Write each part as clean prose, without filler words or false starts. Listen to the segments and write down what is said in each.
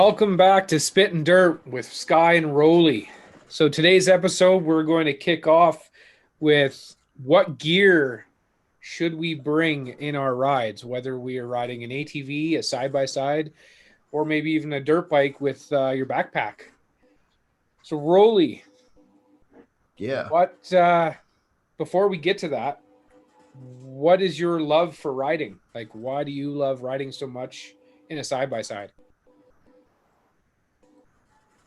Welcome back to Spittin Dirt with Sky and Rolly. So today's episode, we're going to kick off with what gear should we bring in our rides, whether we are riding an ATV, a side-by-side, or maybe even a dirt bike with your backpack. So Rolly, Yeah. before we get to that, what is your love for riding? Like, why do you love riding so much in a side-by-side?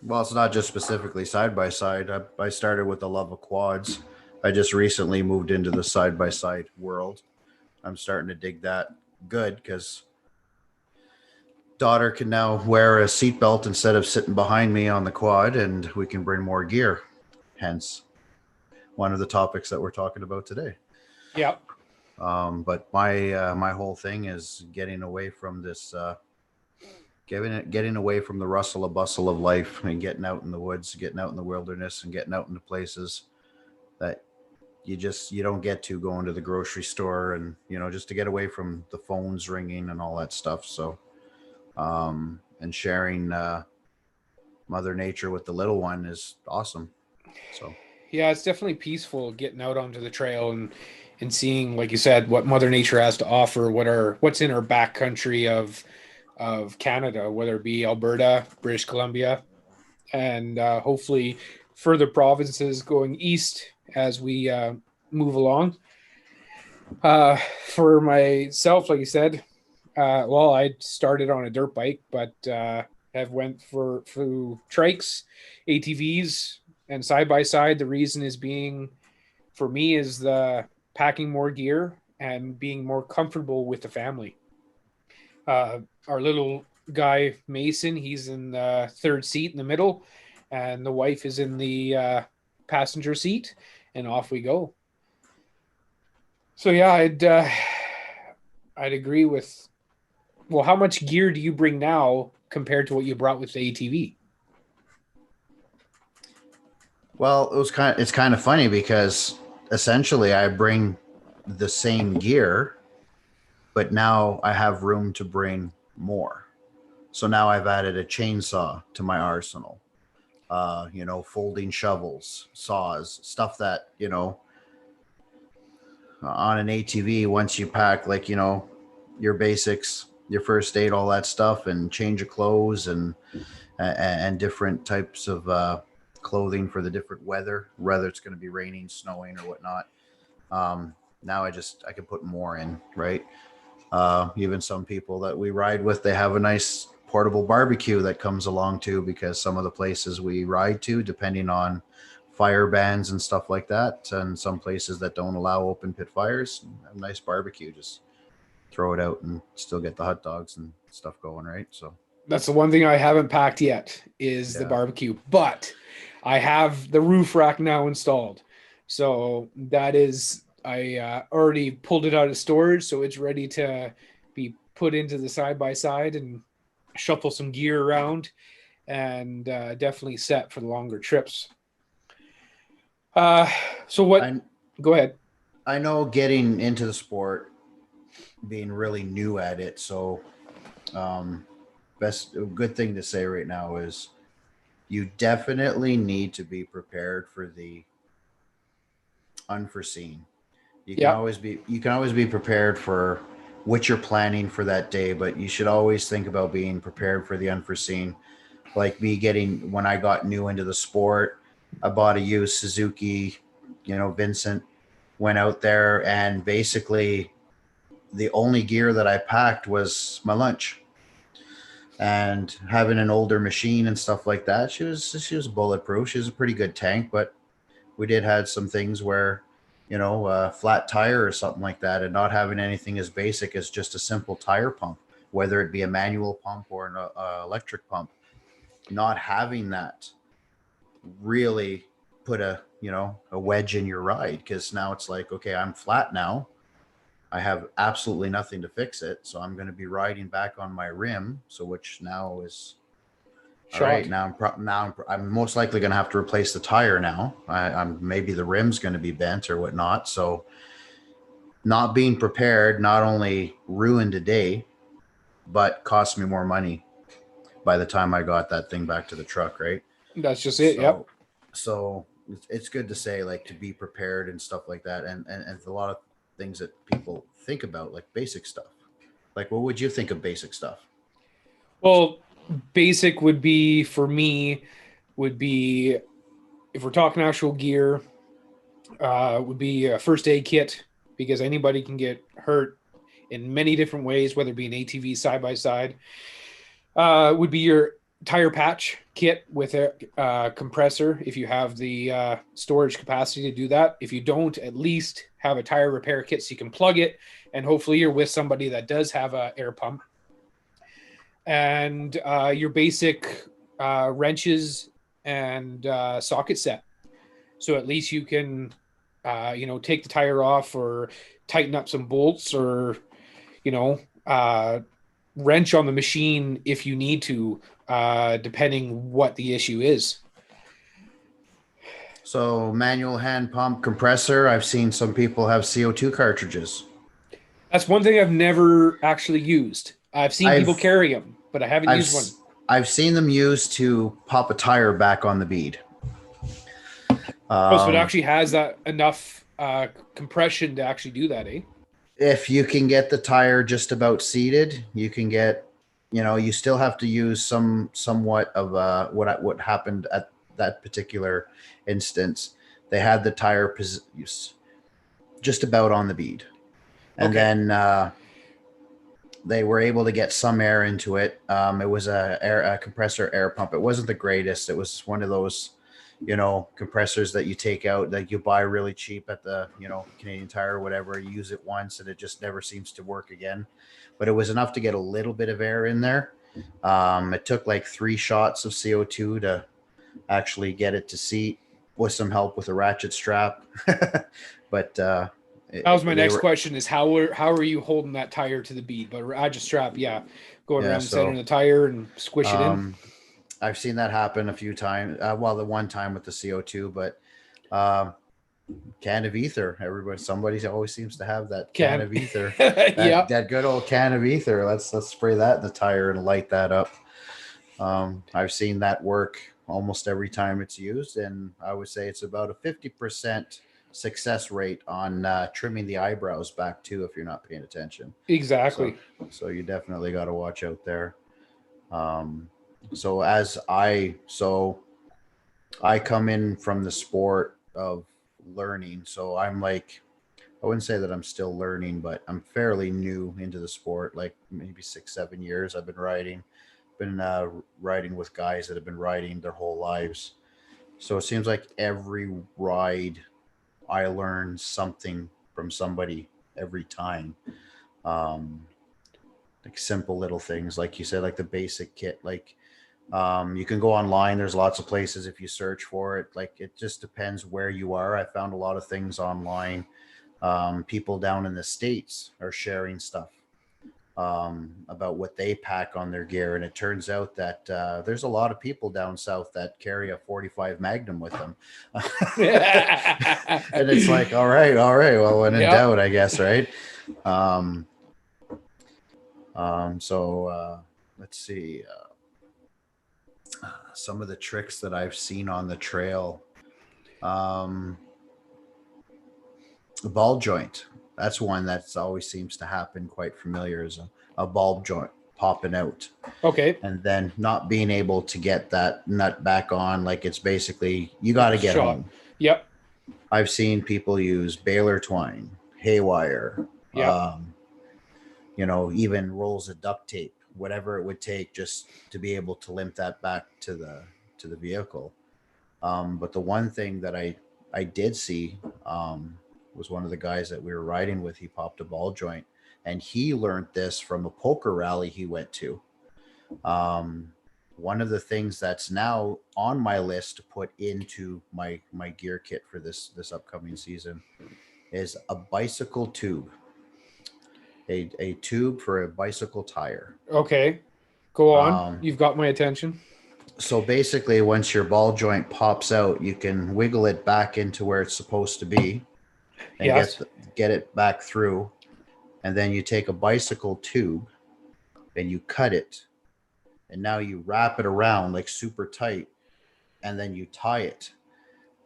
Well, it's not just specifically side by side. I started with the love of quads. I just recently moved into the side by side world. I'm starting to dig that good because daughter can now wear a seatbelt instead of sitting behind me on the quad, and we can bring more gear. Hence, one of the topics that we're talking about today. Yep. But my whole thing is getting away from this. Getting away from the rustle and bustle of life and getting out in the woods, getting out in the wilderness and getting out into places that you don't get to going to the grocery store, and just to get away from the phones ringing and all that stuff. So and sharing mother nature with the little one is awesome. So yeah, it's definitely peaceful getting out onto the trail and seeing, like you said, what Mother Nature has to offer, what's in our back country of Canada, whether it be Alberta, British Columbia, and hopefully further provinces going east as we move along. For myself, like you said, I started on a dirt bike, but have went through trikes, ATVs, and side by side. The reason is being, for me, is the packing more gear and being more comfortable with the family. Our little guy Mason, he's in the third seat in the middle, and the wife is in the passenger seat, and off we go. So yeah, I'd agree with. Well, how much gear do you bring now compared to what you brought with the ATV? well, it's kind of funny because essentially I bring the same gear, but now I have room to bring more. So now I've added a chainsaw to my arsenal. Folding shovels, saws, stuff that, on an ATV, once you pack your basics, your first aid, all that stuff, and change of clothes and different types of clothing for the different weather, whether it's going to be raining, snowing, or whatnot. Now I can put more in, right? Even some people that we ride with, they have a nice portable barbecue that comes along too, because some of the places we ride to, depending on fire bans and stuff like that, and some places that don't allow open pit fires, a nice barbecue, just throw it out and still get the hot dogs and stuff going, right? So That's the one thing I haven't packed yet is the yeah. barbecue, but I have the roof rack now installed. So that is, I already pulled it out of storage, so it's ready to be put into the side by side and shuffle some gear around, and definitely set for the longer trips. So what? I Go ahead. I know getting into the sport, being really new at it, so best good thing to say right now is you definitely need to be prepared for the unforeseen. Yep. You can always be prepared for what you're planning for that day, but you should always think about being prepared for the unforeseen. Like me getting when I got new into the sport, I bought a used Suzuki, Vincent, went out there, and basically the only gear that I packed was my lunch. And having an older machine and stuff like that, she was bulletproof. She was a pretty good tank, but we did had some things where a flat tire or something like that, and not having anything as basic as just a simple tire pump, whether it be a manual pump or an electric pump, not having that really put a wedge in your ride, because now it's like, okay, I'm flat now, I have absolutely nothing to fix it, so I'm going to be riding back on my rim, so which now is all right. Shot. I'm most likely going to have to replace the tire now. I'm maybe the rim's going to be bent or whatnot. So not being prepared not only ruined a day, but cost me more money by the time I got that thing back to the truck, right? That's just it. Yep. So it's good to say, like, to be prepared and stuff like that, and a lot of things that people think about, like basic stuff. Like, what would you think of basic stuff? Well, basic would be for me would be if we're talking actual gear, would be a first aid kit because anybody can get hurt in many different ways, whether it be an ATV side by side. Would be your tire patch kit with a compressor if you have the storage capacity to do that. If you don't, at least have a tire repair kit so you can plug it, and hopefully you're with somebody that does have an air pump. And your basic wrenches and socket set. So at least you can, take the tire off or tighten up some bolts or, wrench on the machine if you need to, depending what the issue is. So manual hand pump compressor. I've seen some people have CO2 cartridges. That's one thing I've never actually used. I've seen people carry them, but I haven't used one. I've seen them used to pop a tire back on the bead. So it actually has that enough compression to actually do that, eh? If you can get the tire just about seated, you can get, you still have to use somewhat of what happened at that particular instance. They had the tire just about on the bead, and then they were able to get some air into it. It was a compressor air pump. It wasn't the greatest. It was one of those, compressors that you take out, that you buy really cheap at the, Canadian Tire or whatever. You use it once and it just never seems to work again. But it was enough to get a little bit of air in there. It took like 3 shots of CO2 to actually get it to seat, with some help with a ratchet strap. But that was my next question: is how are you holding that tire to the bead? But ratchet strap, going around the center of the tire and squish it in. I've seen that happen a few times. The one time with the CO2, but can of ether. Somebody always seems to have that can of ether. That good old can of ether. Let's spray that in the tire and light that up. I've seen that work almost every time it's used, and I would say it's about a 50% success rate on trimming the eyebrows back too, if you're not paying attention. Exactly. So you definitely got to watch out there. So I come in from the sport of learning. So I'm like, I wouldn't say that I'm still learning, but I'm fairly new into the sport, like maybe 6-7 years. I've been riding with guys that have been riding their whole lives. So it seems like every ride I learn something from somebody every time. Like simple little things, like you said, like the basic kit, like you can go online. There's lots of places if you search for it. Like, it just depends where you are. I found a lot of things online. People down in the States are sharing stuff about what they pack on their gear. And it turns out that there's a lot of people down south that carry a 45 Magnum with them. And it's like, all right. Well, when in doubt, I guess, right? So let's see. Some of the tricks that I've seen on the trail. The ball joint. That's one that always seems to happen quite familiar, is a ball joint popping out. Okay. And then not being able to get that nut back on. Like, it's basically, you got to get home. Yep. I've seen people use baler twine, haywire, even rolls of duct tape, whatever it would take just to be able to limp that back to the vehicle. But the one thing that I did see was one of the guys that we were riding with. He popped a ball joint, and he learned this from a poker rally he went to. One of the things that's now on my list to put into my gear kit for this upcoming season is a bicycle tube. A tube for a bicycle tire. Okay, go on. You've got my attention. So basically, once your ball joint pops out, you can wiggle it back into where it's supposed to be, and get it back through. And then you take a bicycle tube and you cut it, and now you wrap it around like super tight, and then you tie it,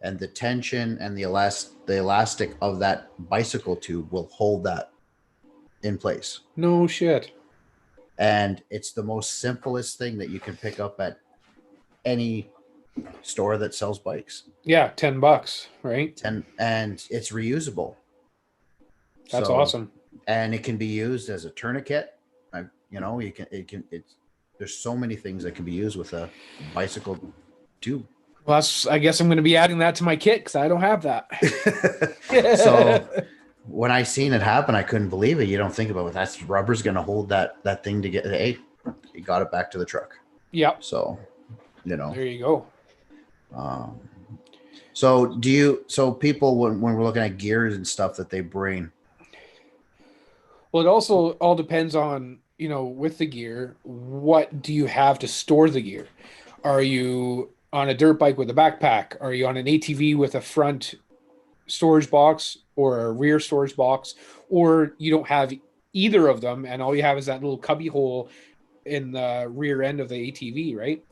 and the tension and the elastic of that bicycle tube will hold that in place. No shit. And it's the most simplest thing that you can pick up at any store that sells bikes. Yeah, $10, right? And it's reusable. That's awesome. And it can be used as a tourniquet. There's so many things that can be used with a bicycle tube. Well, I guess I'm going to be adding that to my kit because I don't have that. So when I seen it happen, I couldn't believe it. You don't think about it. That's rubber's going to hold that thing to get. Hey, you got it back to the truck. Yep. So, there you go. So people, when we're looking at gears and stuff that they bring. Well, it also all depends on, with the gear, what do you have to store the gear? Are you on a dirt bike with a backpack? Are you on an ATV with a front storage box or a rear storage box? Or you don't have either of them and all you have is that little cubby hole in the rear end of the ATV, right?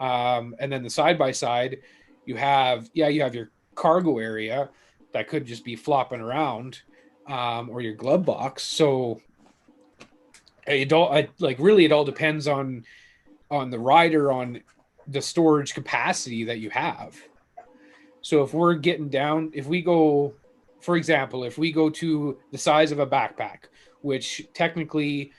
And then the side-by-side, you have your cargo area that could just be flopping around, or your glove box. So it all depends on the rider, on the storage capacity that you have. So if we're getting down, if we go to the size of a backpack, which technically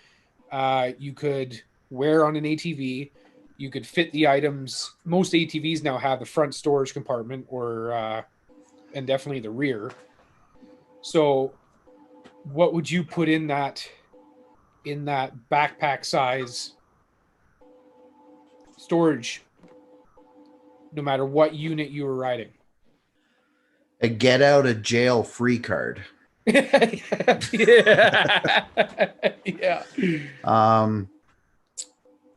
you could wear on an ATV, you could fit the items. Most ATVs now have the front storage compartment and definitely the rear. So what would you put in that backpack size storage, no matter what unit you were riding? A get out of jail free card. Yeah. Yeah.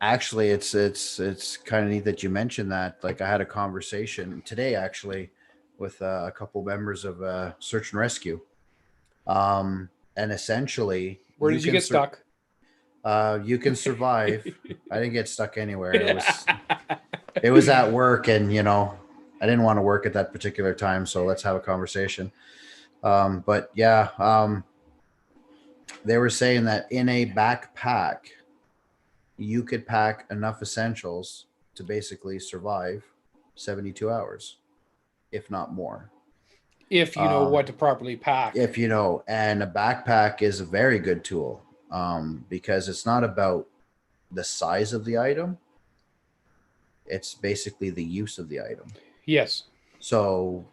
Actually, it's kind of neat that you mentioned that. Like, I had a conversation today actually with a couple members of search and rescue. And essentially, where did you get stuck? You can survive. I didn't get stuck anywhere. It was at work, and I didn't want to work at that particular time. So let's have a conversation. But yeah, they were saying that in a backpack, you could pack enough essentials to basically survive 72 hours, if not more. If you know what to properly pack. And a backpack is a very good tool, because it's not about the size of the item. It's basically the use of the item. Yes. So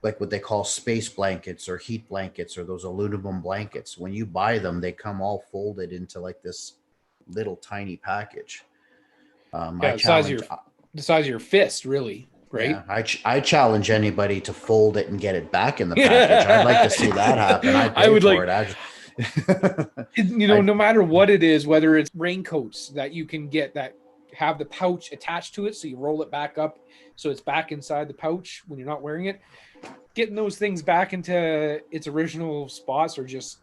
like what they call space blankets or heat blankets or those aluminum blankets, when you buy them, they come all folded into like this little tiny package. The size of your fist, really, right? Yeah, I challenge anybody to fold it and get it back in the package. I'd like to see that happen. I would for it. No matter what it is, whether it's raincoats that you can get that have the pouch attached to it, so you roll it back up so it's back inside the pouch when you're not wearing it. Getting those things back into its original spots, or just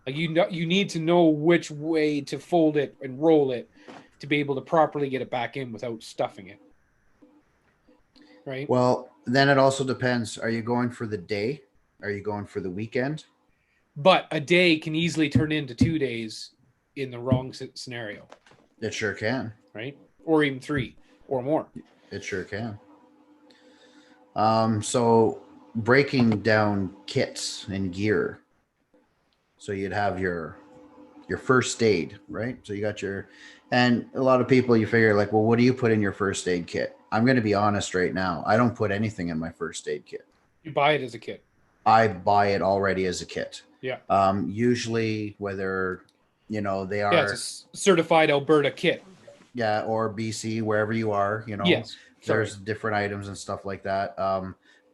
like you need to know which way to fold it and roll it to be able to properly get it back in without stuffing it. Right? Well, then it also depends. Are you going for the day? Are you going for the weekend? But a day can easily turn into 2 days in the wrong scenario. It sure can. Right? Or even 3 or more. It sure can. So breaking down kits and gear. So you'd have your first aid, right? So you got and a lot of people, you figure like, well, what do you put in your first aid kit? I'm going to be honest right now. I don't put anything in my first aid kit. You buy it as a kit. I buy it already as a kit. Yeah. Usually whether, they are. Yeah, it's a certified Alberta kit. Yeah. Or BC, wherever you are, Yes. There's different items and stuff like that.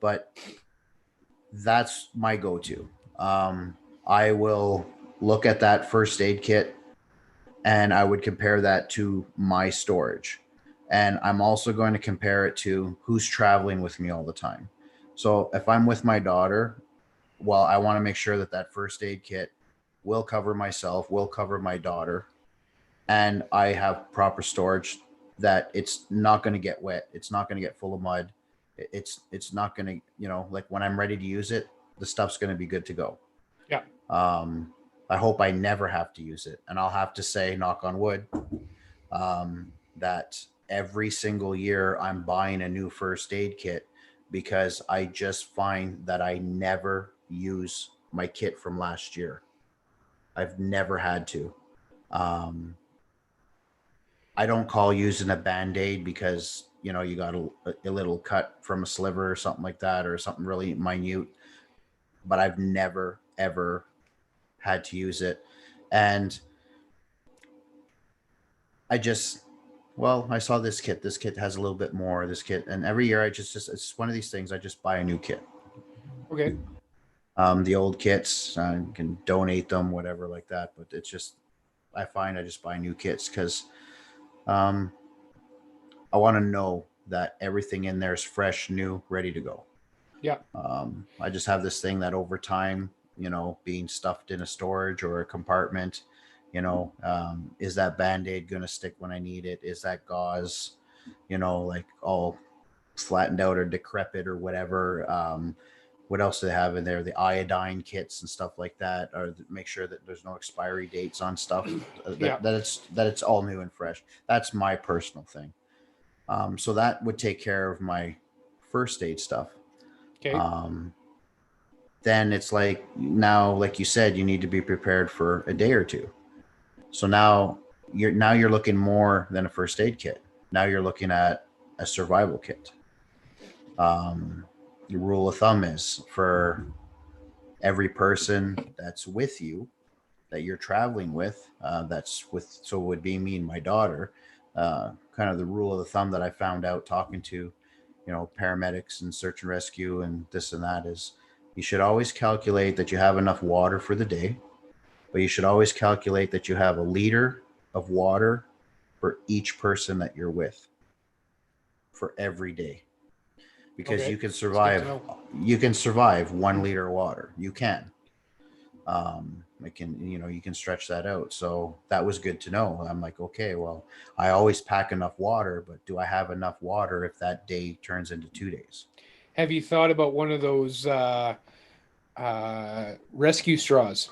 But that's my go-to. I will look at that first aid kit and I would compare that to my storage. And I'm also going to compare it to who's traveling with me all the time. So if I'm with my daughter, well, I want to make sure that first aid kit will cover myself, will cover my daughter. and I have proper storage, that it's not going to get wet. It's not going to get full of mud. It's not going to, like when I'm ready to use it, the stuff's going to be good to go. Yeah. I hope I never have to use it. And I'll have to say, knock on wood, that every single year I'm buying a new first aid kit, because I just find that I never use my kit from last year. I've never had to. I don't call using a Band-Aid because, you got a little cut from a sliver or something like that, or something really minute, but I've never, ever had to use it. And I just, I saw this kit. This kit has a little bit more. This kit, and every year it's one of these things. I just buy a new kit. Okay. The old kits, you can donate them, whatever, like that. But it's just, I find I just buy new kits because, I want to know that everything in there is fresh, new, ready to go. Yeah. I just have this thing that over time, being stuffed in a storage or a compartment, is that Band-Aid going to stick when I need it? Is that gauze, like all flattened out or decrepit or whatever? What else do they have in there? The iodine kits and stuff like that, or make sure that there's no expiry dates on stuff, that it's all new and fresh. That's my personal thing. So that would take care of my first aid stuff. Okay. Then it's like, now, like you said, you need to be prepared for a day or two. So now you're looking more than a first aid kit. Now you're looking at a survival kit. The rule of thumb is, for every person that's with you, that you're traveling with, so it would be me and my daughter. Kind of the rule of the thumb that I found out talking to, paramedics and search and rescue and this and that, is you should always calculate that you have enough water for the day, but you should always calculate that you have a liter of water for each person that you're with for every day. Because Okay. you can survive 1 liter of water. You can. You can stretch that out. So that was good to know. I'm like, okay, well, I always pack enough water, but do I have enough water if that day turns into 2 days? Have you thought about one of those rescue straws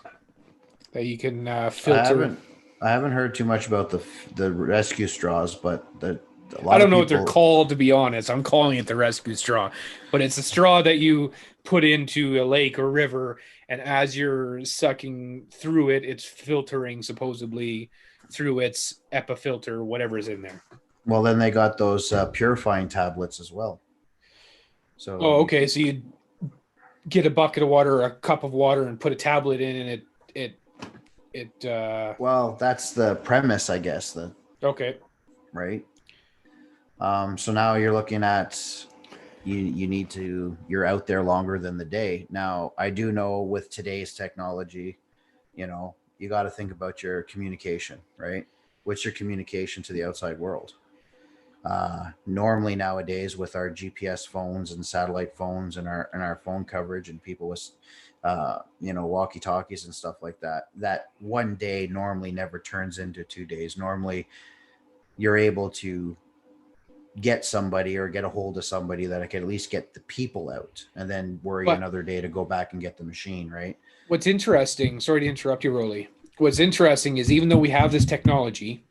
that you can filter? I haven't heard too much about the rescue straws, but I don't know what they're called, to be honest. I'm calling it the rescue straw, but it's a straw that you put into a lake or river, and as you're sucking through it, it's filtering supposedly through its EPA filter, whatever is in there. Well, then they got those purifying tablets as well. So okay. So you get a bucket of water or a cup of water and put a tablet in, and well, that's the premise, I guess. Okay. Right. So now you're looking at, you're out there longer than the day. Now, I do know with today's technology, you got to think about your communication, right? What's your communication to the outside world? Normally nowadays, with our GPS phones and satellite phones and our phone coverage, and people with, walkie talkies and stuff like that, that one day normally never turns into 2 days. Normally you're able to get somebody or get a hold of somebody that I can at least get the people out, and then worry another day to go back and get the machine, right? What's interesting, sorry to interrupt you, Rolly. What's interesting is, even though we have this technology,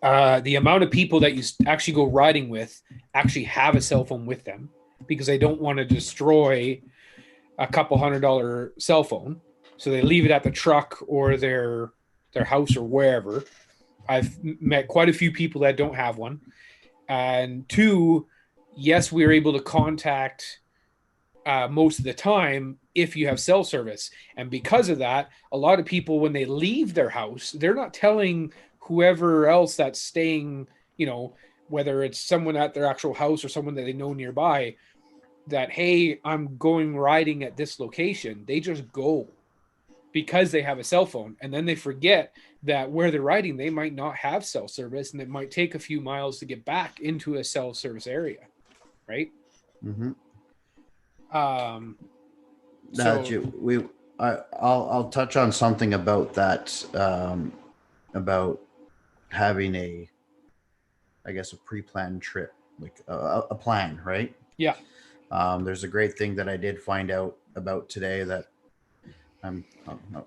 the amount of people that you actually go riding with actually have a cell phone with them, because they don't want to destroy a couple $100 cell phone. So they leave it at the truck or their house or wherever. I've met quite a few people that don't have one. And two, yes, we are able to contact most of the time if you have cell service. And because of that, a lot of people, when they leave their house, they're not telling whoever else that's staying, whether it's someone at their actual house or someone that they know nearby, that, hey, I'm going riding at this location. They just go because they have a cell phone, and then they forget that where they're riding, they might not have cell service, and it might take a few miles to get back into a cell service area, right? Mm-hmm. I'll touch on something about that, about having I guess, a pre-planned trip, like a plan, right? Yeah. There's a great thing that I did find out about today that I'm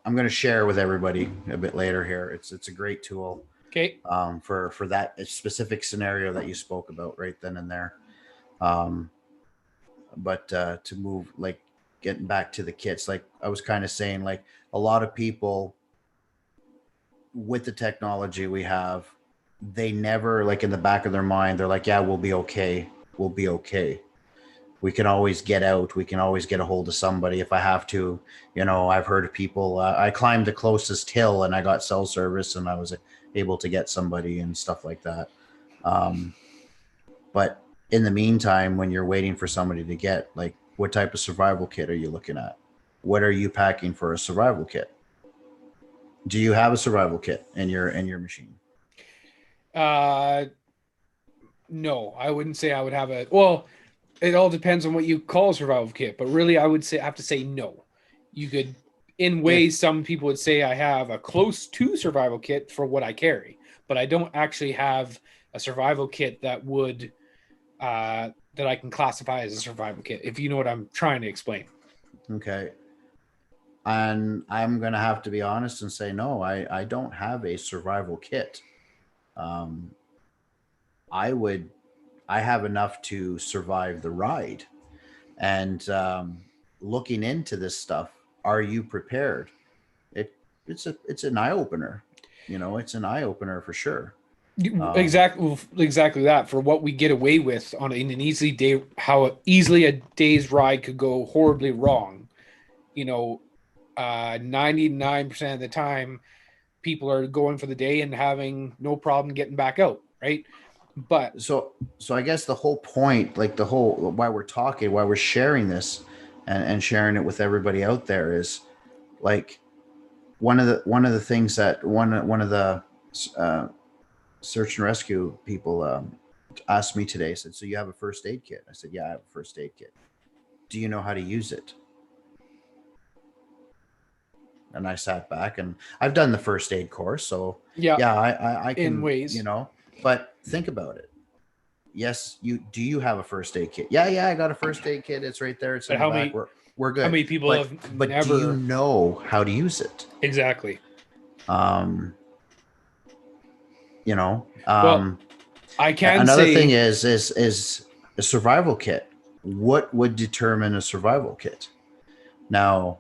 I'm going to share with everybody a bit later here. It's a great tool Okay. for that specific scenario that you spoke about right then and there. Um, but to move, like, getting back to the kits, like I was kind of saying, like a lot of people with the technology we have, they never, like, in the back of their mind, they're like, yeah, we'll be okay. We'll be okay. We can always get out. We can always get a hold of somebody if I have to. I've heard of people. I climbed the closest hill and I got cell service and I was able to get somebody and stuff like that. Um, but in the meantime, when you're waiting for somebody to get, like, what type of survival kit are you looking at? What are you packing for a survival kit? Do you have a survival kit in your machine? No, I wouldn't say I would have a. Well, it all depends on what you call a survival kit, but really, I would say I have to say no. You could, in If ways, some people would say I have a close to survival kit for what I carry, but I don't actually have a survival kit that would that I can classify as a survival kit. If you know what I'm trying to explain. Okay. And I'm gonna have to be honest and say no. I don't have a survival kit. Um, I would I have enough to survive the ride. And looking into this stuff, are you prepared? It it's an eye opener. It's an eye opener for sure. Um, Exactly that for what we get away with on in an easy day, how easily a day's ride could go horribly wrong. You know, 99% of the time, people are going for the day and having no problem getting back out, right? But so I guess the whole point, like the whole why we're talking, why we're sharing this, and sharing it with everybody out there is, like, one of the things that one of the uh, search and rescue people asked me today, said, so you have a first aid kit? I said, yeah, I have a first aid kit. Do you know how to use it? And I sat back, and I've done the first aid course, so yeah, yeah, I in can, ways. but think about it. Yes, you have a first aid kit? Yeah, I got a first aid kit. It's right there. It's But in the back. We're how good. many people But have do you never know how to use it? exactly? Um, you know, Well, um, I can another thing say is a survival kit. What would determine a survival kit? Now,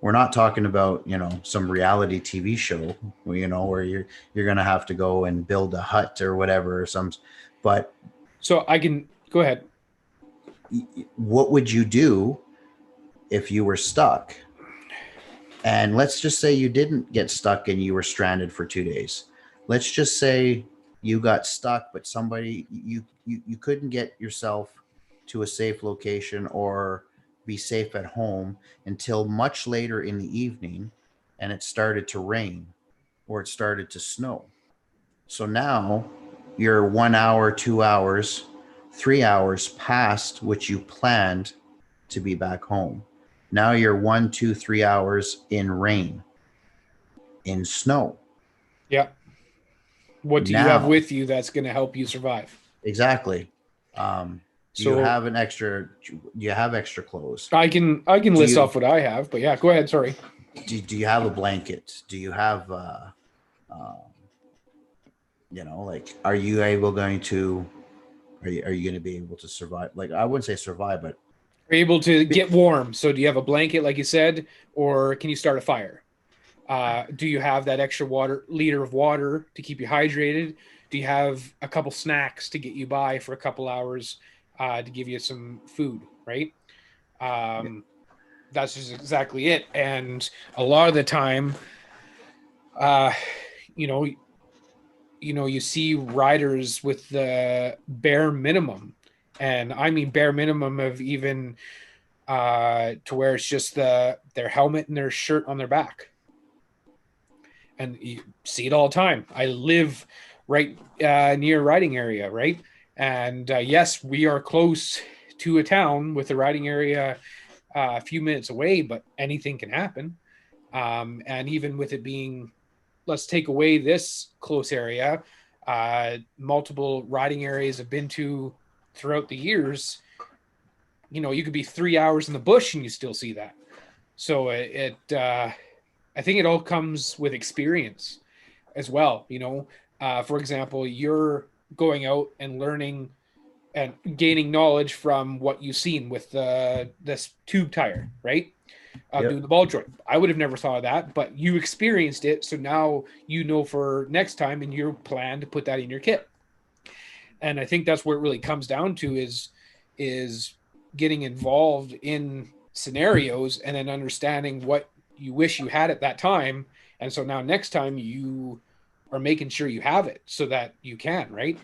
we're not talking about, some reality TV show, where you're gonna have to go and build a hut or whatever, or some. But so. I can go ahead. what would you do if you were stuck? And let's just say you didn't get stuck and you were stranded for 2 days. Let's just say you got stuck, but somebody, you couldn't get yourself to a safe location or be safe at home until much later in the evening, and it started to rain or it started to snow. So now you're 1 hour, 2 hours, 3 hours past what you planned to be back home. Now you're 1, 2, 3 hours in rain, in snow. Yeah. What do you have Now, with you that's going to help you survive? exactly. Um, do you So have an extra? Do you have extra clothes? I can Do list you off what I have, but yeah, go ahead. Sorry. do you have a blanket? Do you have uh, like, are you able going to? Are you going to be able to survive? Like, I wouldn't say survive, but Are you able to get warm? So do you have a blanket, like you said, or can you start a fire? Do you have that extra liter of water to keep you hydrated? Do you have a couple snacks to get you by for a couple hours to give you some food? Right. Um, that's just exactly it. And a lot of the time, uh, you know, you see riders with the bare minimum, and I mean bare minimum of even to where it's just their helmet and their shirt on their back, and you see it all the time. I live right near a riding area, right? And yes, we are close to a town with a riding area a few minutes away, but anything can happen. And even with it being let's take away this close area, multiple riding areas I've been to throughout the years, you know, you could be 3 hours in the bush and you still see that. So I think it all comes with experience as well. You know, for example, you're going out and learning and gaining knowledge from what you've seen with this tube tire, right? Doing the ball joint. I would have never thought of that, but you experienced it. So now you know for next time and your plan to put that in your kit. And I think that's where it really comes down to is getting involved in scenarios and then understanding what you wish you had at that time. And so now next time you are making sure you have it so that you can, right?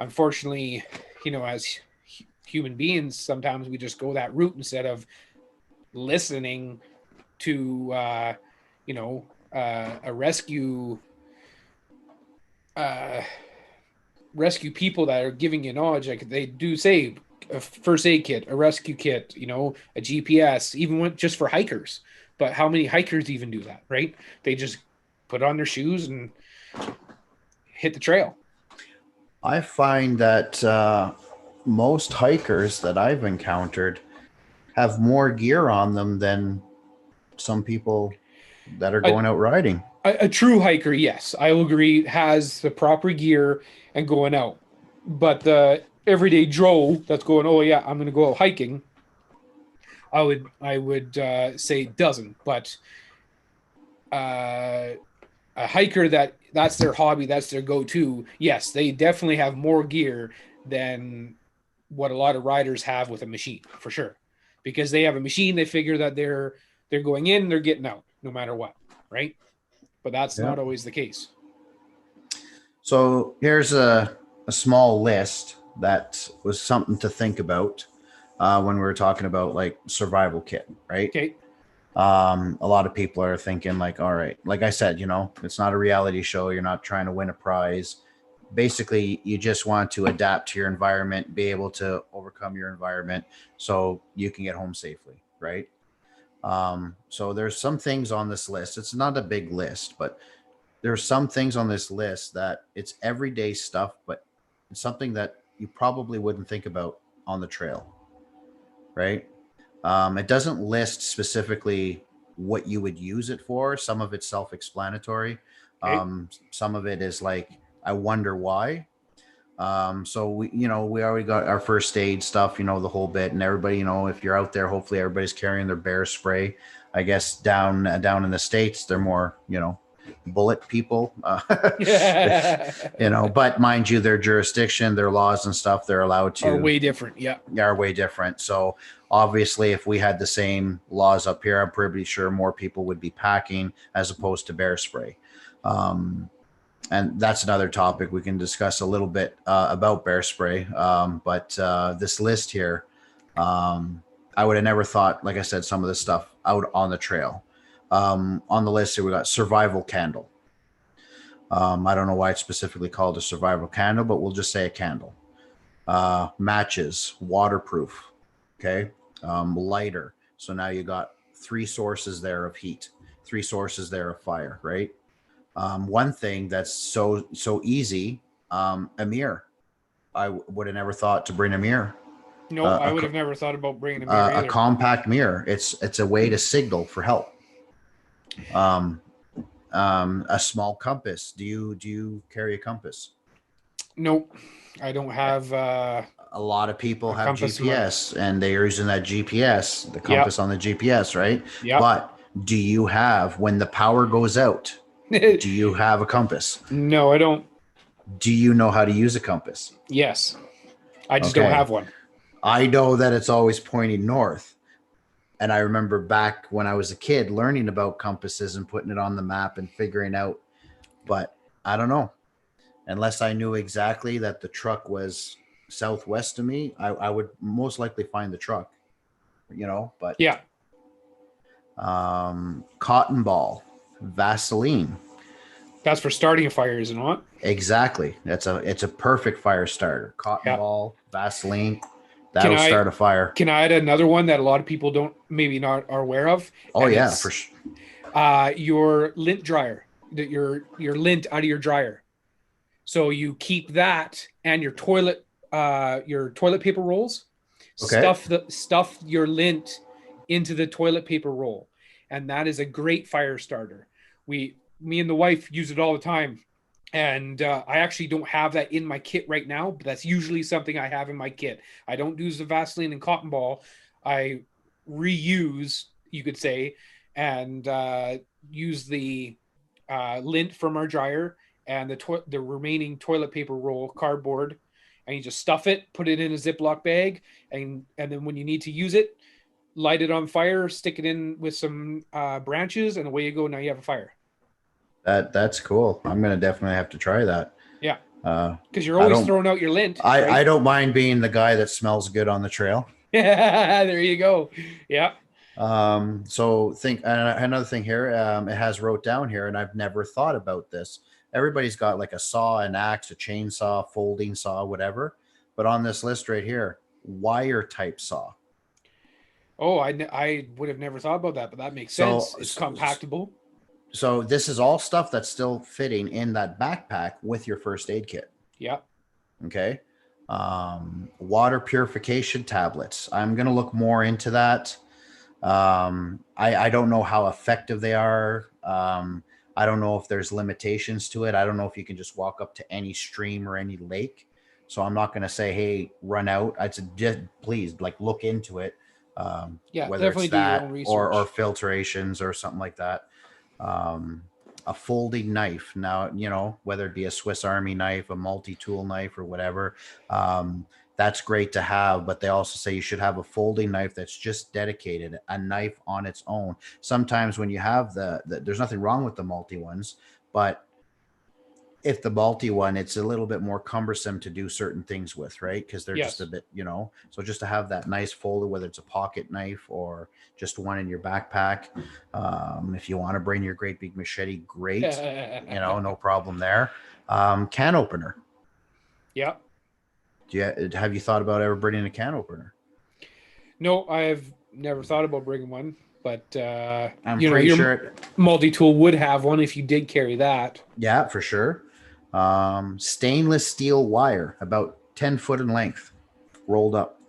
Unfortunately, you know, as human beings, sometimes we just go that route instead of listening to, you know, a rescue people that are giving you knowledge. Like they do say a first aid kit, a rescue kit, you know, a GPS, even just for hikers. But how many hikers even do that, right? They just put on their shoes and hit the trail. I find that most hikers that I've encountered have more gear on them than some people that are going out riding. A true hiker, yes, I will agree, has the proper gear and going out. But the everyday Joe that's going, oh yeah, I'm going to go out hiking, I would say doesn't. But a hiker that's their hobby, that's their go-to, yes, they definitely have more gear than what a lot of riders have with a machine, for sure. Because they have a machine, they figure that they're going in, they're getting out, no matter what, right? But that's not always the case. So here's a small list that was something to think about when we were talking about like survival kit, right? Okay. A lot of people are thinking like, all right, like I said, you know, it's not a reality show. You're not trying to win a prize. Basically, you just want to adapt to your environment, be able to overcome your environment so you can get home safely, right? So there's some things on this list. It's not a big list, but there's some things on this list that it's everyday stuff, but it's something that you probably wouldn't think about on the trail, right? It doesn't list specifically what you would use it for. Some of it's self-explanatory. Okay. Some of it is like, I wonder why. So we already got our first aid stuff, you know, the whole bit, and everybody, you know, if you're out there, hopefully everybody's carrying their bear spray. I guess down in the States, they're more, you know, bullet people, you know, but mind you, their jurisdiction, their laws and stuff, they're allowed to are way different. Yeah. Are way different. So obviously if we had the same laws up here, I'm pretty sure more people would be packing as opposed to bear spray. And that's another topic we can discuss a little bit about bear spray. But this list here, I would have never thought, like I said, some of this stuff out on the trail. On the list here, we got survival candle. I don't know why it's specifically called a survival candle, but we'll just say a candle. Matches, waterproof. Okay. Lighter. So now you got 3 sources there of heat, 3 sources there of fire, right? One thing that's so easy, a mirror. I would have never thought to bring a mirror. No, I would have never thought about bringing a mirror either. A compact mirror. It's a way to signal for help. A small compass. Do you carry a compass? Nope, I don't have. A lot of people have GPS, and they're using that GPS, the compass on the GPS, right? Yeah. But do you have, when the power goes out? Do you have a compass? No, I don't. Do you know how to use a compass? Yes. I just don't have one. I know that it's always pointing north. And I remember back when I was a kid learning about compasses and putting it on the map and figuring out. But I don't know. Unless I knew exactly that the truck was southwest of me, I would most likely find the truck, you know, but yeah. Cotton ball. Vaseline. That's for starting a fire, is it not? Exactly. It's a perfect fire starter. Cotton ball, Vaseline. That'll start a fire. Can I add another one that a lot of people maybe not are aware of? Oh, and yeah, for sure. Your lint dryer. your lint out of your dryer. So you keep that and your toilet paper rolls, Okay. stuff your lint into the toilet paper roll, and that is a great fire starter. Me and the wife use it all the time, and I actually don't have that in my kit right now, but that's usually something I have in my kit. I don't use the Vaseline and cotton ball. I reuse, you could say, and use the lint from our dryer and the remaining toilet paper roll, cardboard, and you just stuff it, put it in a Ziploc bag, and then when you need to use it, light it on fire, stick it in with some branches, and away you go. Now you have a fire. That's cool. I'm gonna definitely have to try that. Yeah, Uh, because you're I always don't throwing out your lint. I Right? don't mind being the guy that smells good on the trail. There you go. Yeah. So think another thing here. It has wrote down here, and I've never thought about this. Everybody's got like a saw, an axe, a chainsaw, folding saw, whatever. But on this list right here, wire type saw. Oh, I would have never thought about that, but that makes So sense. It's compactable. so this is all stuff that's still fitting in that backpack with your first aid kit. Yeah. Okay. Water purification tablets. I'm going to look more into that. I don't know how effective they are. I don't know if there's limitations to it. I don't know if you can just walk up to any stream or any lake. So I'm not going to say, hey, run out. I'd say, just please like look into it. Yeah, Whether definitely it's do your that own or research. filtrations or something like that. A folding knife. Now, whether it be a Swiss Army knife, a multi-tool knife or whatever, that's great to have. But they also say you should have a folding knife that's just dedicated, a knife on its own. Sometimes when you have there's nothing wrong with the multi ones, but if the multi one, it's a little bit more cumbersome to do certain things with, right? Because they're just a Yes. bit, so just to have that nice folder, whether it's a pocket knife or just one in your backpack. If you want to bring your great big machete, great, no problem there. Can opener. Yeah. Have you thought about ever bringing a can opener? No, I've never thought about bringing one, but I'm pretty your sure. multi-tool would have one if you did carry that. Yeah, for sure. Stainless steel wire, about 10 foot in length, rolled up.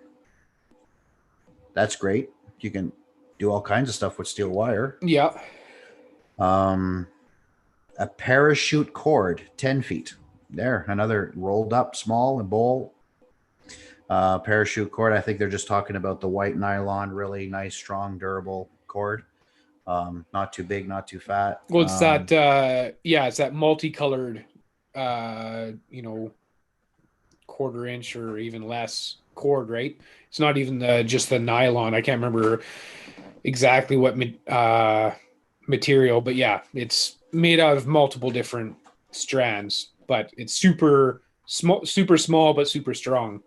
That's great. You can do all kinds of stuff with steel wire. Yeah. A parachute cord, 10 feet. There, another rolled up, small and bowl. Parachute cord. I think they're just talking about the white nylon, really nice, strong, durable cord. Not too big, not too fat. Well, it's that it's that multicolored quarter inch or even less cord, right? It's not even just the nylon. I can't remember exactly what material, but yeah, it's made out of multiple different strands, but it's super small, but super strong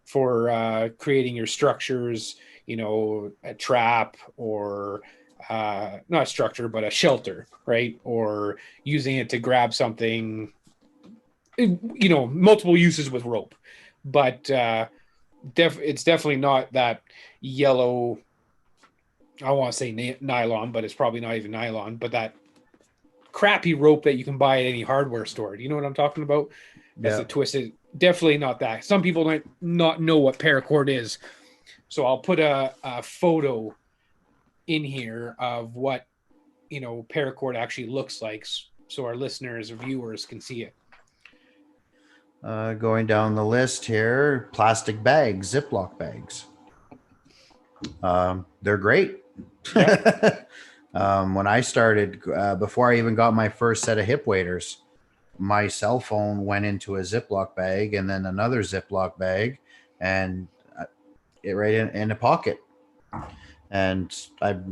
for creating your structures, a trap or not a structure, but a shelter, right? Or using it to grab something, multiple uses with rope. But it's definitely not that yellow, I want to say nylon, but it's probably not even nylon, but that crappy rope that you can buy at any hardware store. Do you know what I'm talking about? That's Yeah. a twisted. Definitely not that. Some people might not know what paracord is. So I'll put a photo in here of what, paracord actually looks like so our listeners or viewers can see it. Going down the list here, plastic bags, Ziploc bags. They're great. Yeah. When I started, before I even got my first set of hip waders, my cell phone went into a Ziploc bag and then another Ziploc bag and it right in a pocket. And I've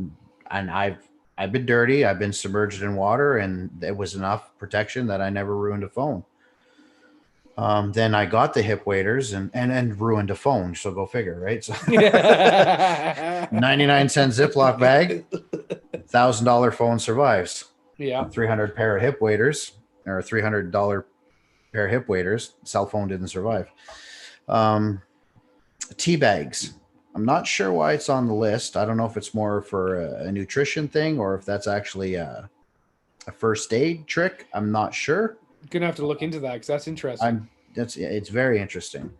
been dirty. I've been submerged in water, and it was enough protection that I never ruined a phone. Then I got the hip waders and ruined a phone. So go figure, right? So 99-cent Ziploc bag, $1,000 phone survives. Yeah. 300 pair of hip waders or $300 pair of hip waders. Cell phone didn't survive. Tea bags. I'm not sure why it's on the list. I don't know if it's more for a nutrition thing or if that's actually a first aid trick. I'm not sure. Gonna have to look into that because that's interesting. It's very interesting.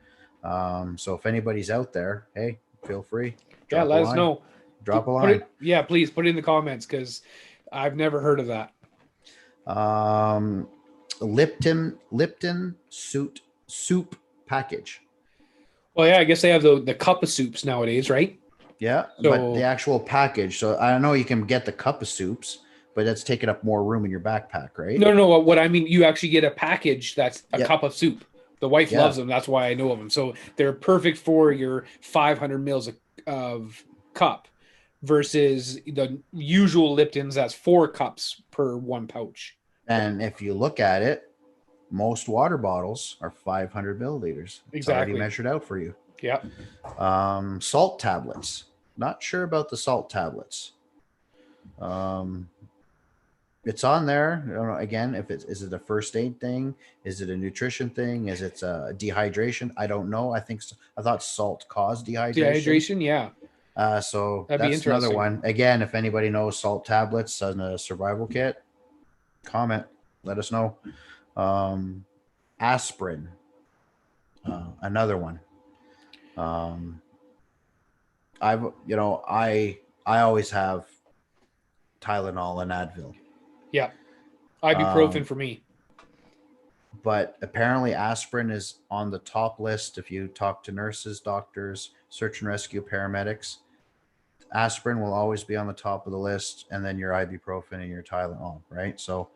So if anybody's out there, hey, feel free. Yeah, Drop a let us line. know. Drop a Put line. it, yeah, please put it in the comments because I've never heard of that. Lipton soup package. Well, yeah, I guess they have the cup of soups nowadays, right? Yeah, but the So actual package. So I know you can get the cup of soups, but that's taking up more room in your backpack, right? no. What I mean, you actually get a package that's a Yep. cup of soup. The wife Yeah. loves them. That's why I know of them. So they're perfect for your 500 mils of cup versus the usual Lipton's that's 4 cups per one pouch. And if you look at it, most water bottles are 500 milliliters. It's already Exactly. measured out for you. Yeah. Salt tablets. Not sure about the salt tablets. It's on there. I don't know, again, if it's is it a first aid thing? Is it a nutrition thing? Is it a dehydration? I don't know. I thought salt caused dehydration. Dehydration. Yeah. So That'd be that's another interesting. one. Again, if anybody knows salt tablets on a survival kit, comment. Let us know. Aspirin. Another one. I always have Tylenol and Advil. Yeah. Ibuprofen for me. But apparently aspirin is on the top list if you talk to nurses, doctors, search and rescue paramedics. Aspirin will always be on the top of the list, and then your ibuprofen and your Tylenol, right? So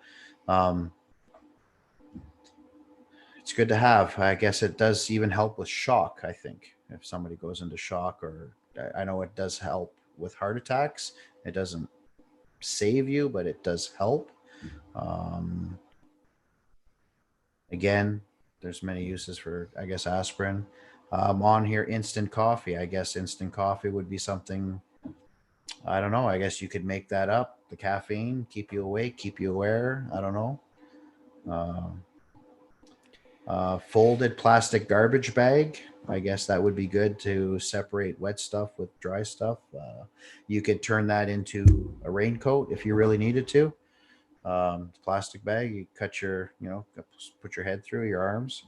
it's good to have. I guess it does even help with shock, I think, if somebody goes into shock, or I know it does help with heart attacks. It doesn't save you, but it does help. Again, there's many uses for, I guess, aspirin. On here, instant coffee. I guess instant coffee would be something. I don't know. I guess you could make that up. The caffeine, keep you awake, keep you aware. I don't know. Folded plastic garbage bag. I guess that would be good to separate wet stuff with dry stuff. You could turn that into a raincoat if you really needed to. Plastic bag, you cut your, put your head through your arms.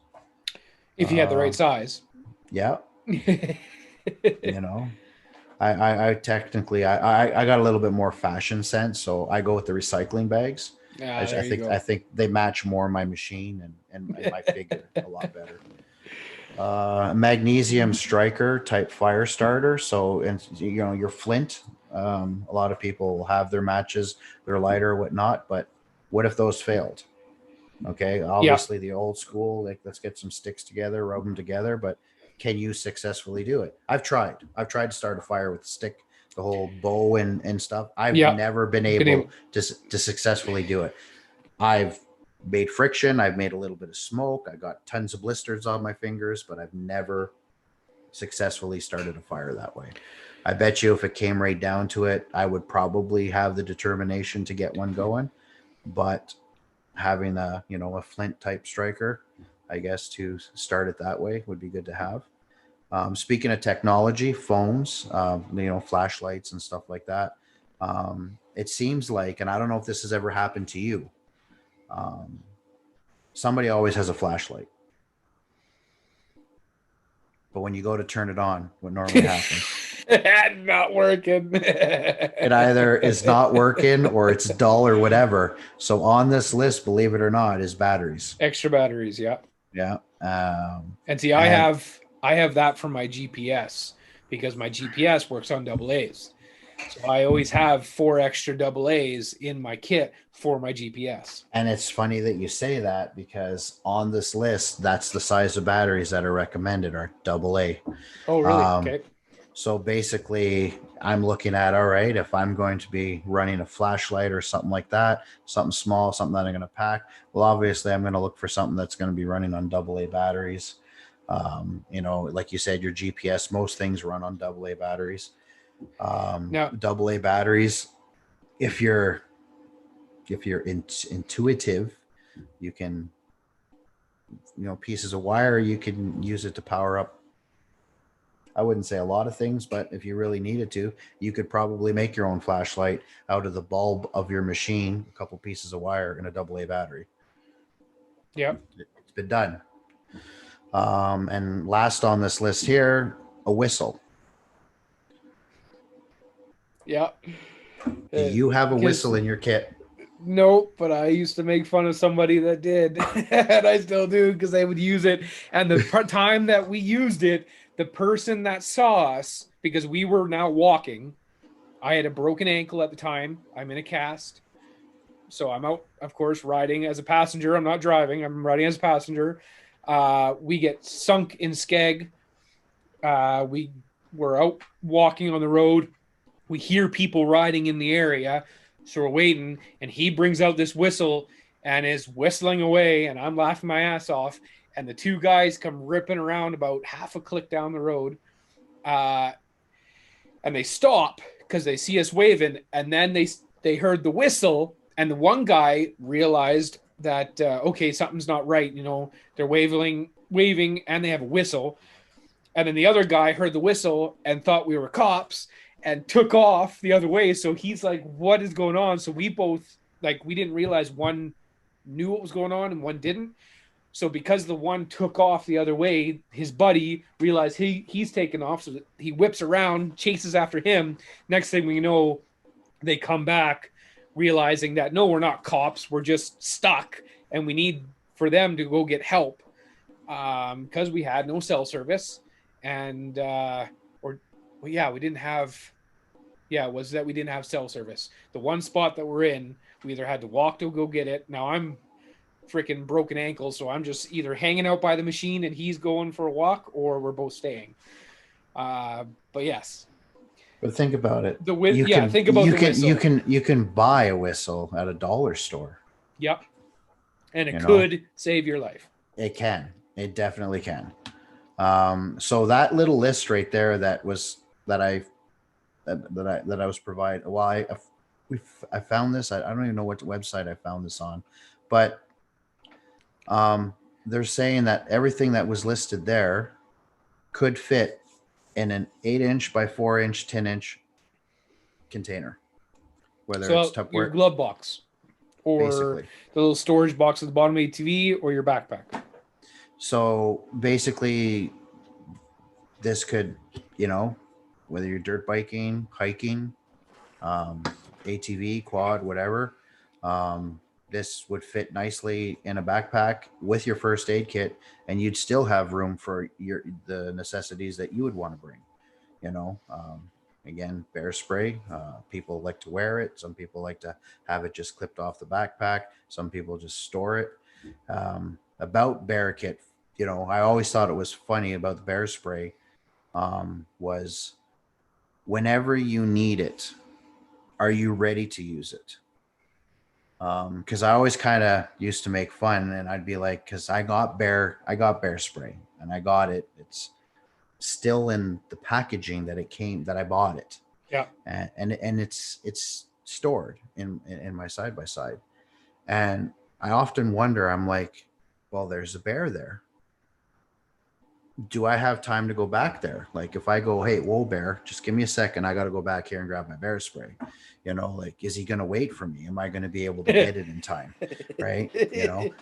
If you had the right size. Yeah. I technically, I got a little bit more fashion sense, so I go with the recycling bags. I think they match more my machine and my figure a lot better. Magnesium striker type fire starter. So, and your flint. A lot of people will have their matches, their lighter, or whatnot. But what if those failed? Okay, obviously the old school, like let's get some sticks together, rub them together. But can you successfully do it? I've tried to start a fire with a stick, the whole bow and stuff. I've never been able to successfully do it. I've made friction. I've made a little bit of smoke. I got tons of blisters on my fingers, but I've never successfully started a fire that way. I bet you if it came right down to it, I would probably have the determination to get one going. But having a flint type striker, I guess, to start it that way would be good to have. Speaking of technology, phones, flashlights and stuff like that. It seems like, and I don't know if this has ever happened to you, somebody always has a flashlight. But when you go to turn it on, what normally happens? Not working. It either is not working or it's dull or whatever. So on this list, believe it or not, is batteries. Extra batteries, yeah. Yeah. And see, I have that for my GPS because my GPS works on AA's. So I always have 4 extra AA's in my kit for my GPS. And it's funny that you say that because on this list, that's the size of batteries that are recommended are AA. Oh, really? Okay. So basically, I'm looking at, all right, if I'm going to be running a flashlight or something like that, something small, something that I'm going to pack, well, obviously, I'm going to look for something that's going to be running on AA batteries. Like you said, your GPS, most things run on AA batteries. Now, AA batteries, if you're intuitive, you can, pieces of wire, you can use it to power up I wouldn't say a lot of things, but if you really needed to, you could probably make your own flashlight out of the bulb of your machine, a couple pieces of wire, and a AA battery. Yep. It's been done. And last on this list here, a whistle. Yeah. Do you have a whistle in your kit? Nope, but I used to make fun of somebody that did, and I still do because they would use it. And the time that we used it, the person that saw us, because we were now walking, I had a broken ankle at the time. I'm in a cast. So I'm out, of course, riding as a passenger. I'm not driving. I'm riding as a passenger. We get sunk in Skeg. We were out walking on the road. We hear people riding in the area. So we're waiting, and he brings out this whistle and is whistling away, and I'm laughing my ass off. And the two guys come ripping around about half a click down the road. And they stop because they see us waving, and then they heard the whistle, and the one guy realized that, okay, something's not right. You know, they're waving, and they have a whistle. And then the other guy heard the whistle and thought we were cops and took off the other way. So he's like, what is going on? So we both, like, we didn't realize one knew what was going on and one didn't. So because the one took off the other way, his buddy realized he's taken off. So he whips around, chases after him. Next thing we know, they come back realizing that, no, we're not cops. We're just stuck. And we need for them to go get help because we had no cell service. And, we didn't have, it was that we didn't have cell service. The one spot that we're in, we either had to walk to go get it. Now I'm freaking broken ankle, so I'm just either hanging out by the machine and he's going for a walk, or we're both staying. But yes. But think about it. Think about the whistle. You can buy a whistle at a dollar store. Yep. And it could save your life. It can. It definitely can. So that little list right there that I was provided. Well, I found this. I don't even know what website I found this on, but they're saying that everything that was listed there could fit in an 8-inch by 4-inch, 10-inch container. Whether it's Tupperware, your glove box, or basically the little storage box at the bottom of the ATV, or your backpack. So basically, this could, whether you're dirt biking, hiking, ATV, quad, whatever, this would fit nicely in a backpack with your first aid kit, and you'd still have room for the necessities that you would want to bring. Again, bear spray. People like to wear it. Some people like to have it just clipped off the backpack. Some people just store it. About bear kit, I always thought it was funny about the bear spray. Was whenever you need it, are you ready to use it? Because I always kind of used to make fun, and I'd be like, because I got bear spray, and I got it. It's still in the packaging that I bought it. Yeah, and it's stored in my side by side, and I often wonder. I'm like, well, there's a bear there. Do I have time to go back there? Like, if I go, hey, whoa, bear, just give me a second. I got to go back here and grab my bear spray. Is he going to wait for me? Am I going to be able to get it in time? Right.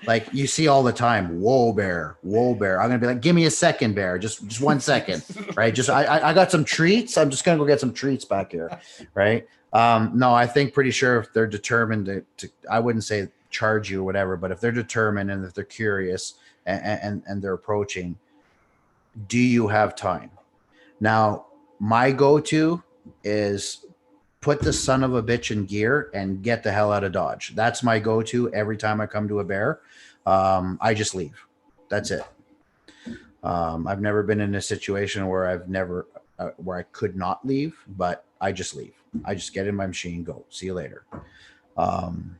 Like you see all the time, whoa, bear. I'm going to be like, give me a second, bear. Just 1 second. Right. I got some treats. I'm just going to go get some treats back here. Right. No, I think pretty sure if they're determined to I wouldn't say charge you or whatever, but if they're determined and if they're curious and they're approaching, do you have time? Now, my go-to is put the son of a bitch in gear and get the hell out of Dodge. That's my go-to every time I come to a bear. I just leave. That's it. I've never been in a situation where where I could not leave, but I just leave. I just get in my machine, go. See you later. And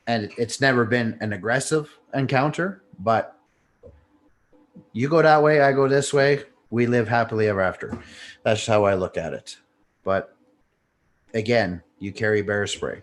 it's never been an aggressive encounter, but you go that way, I go this way. We live happily ever after. That's how I look at it. But again, you carry bear spray.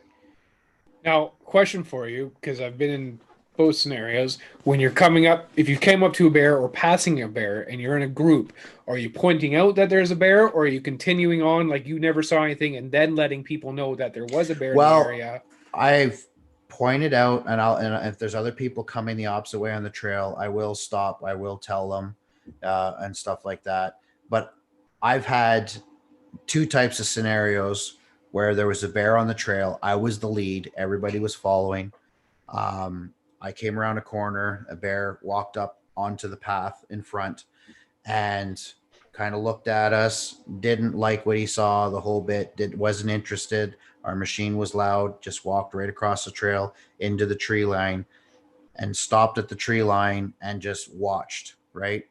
Now, question for you, because I've been in both scenarios. When you're coming up, if you came up to a bear or passing a bear and you're in a group, are you pointing out that there's a bear, or are you continuing on like you never saw anything and then letting people know that there was a bear in the area? I've pointed out, and if there's other people coming the opposite way on the trail, I will stop. I will tell them and stuff like that. But I've had two types of scenarios where there was a bear on the trail. I was the lead. Everybody was following. I came around a corner. A bear walked up onto the path in front and kind of looked at us, didn't like what he saw the whole bit, wasn't interested. Our machine was loud, just walked right across the trail into the tree line and stopped at the tree line and just watched, right?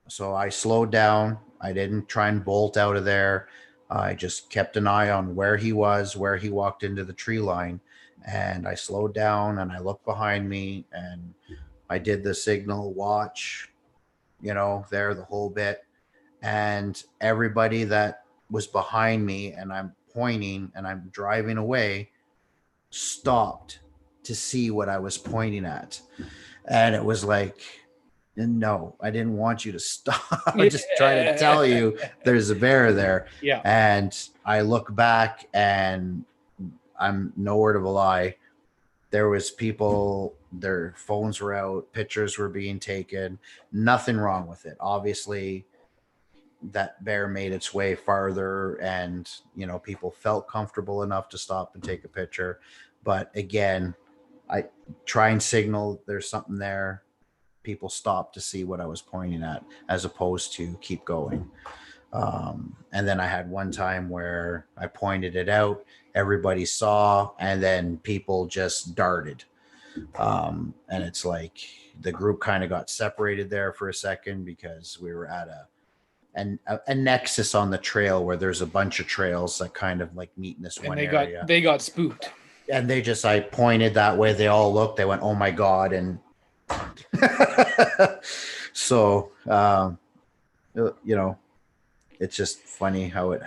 So I slowed down. I didn't try and bolt out of there. I just kept an eye on where he was, where he walked into the tree line. And I slowed down and I looked behind me and I did the signal, watch, there the whole bit. And everybody that was behind me, and I'm pointing and I'm driving away, stopped to see what I was pointing at. And it was like, no, I didn't want you to stop. I'm just trying to tell you there's a bear there. Yeah. And I look back and I'm no word of a lie. There was people, their phones were out, pictures were being taken, nothing wrong with it. Obviously, that bear made its way farther and, people felt comfortable enough to stop and take a picture. But again, I try and signal there's something there. People stopped to see what I was pointing at as opposed to keep going. And then I had one time where I pointed it out, everybody saw, and then people just darted. And it's like the group kind of got separated there for a second because we were at a nexus on the trail where there's a bunch of trails that kind of like meet in this one area. They got spooked. And I pointed that way. They all looked, they went, oh my God. And so, it's just funny how it.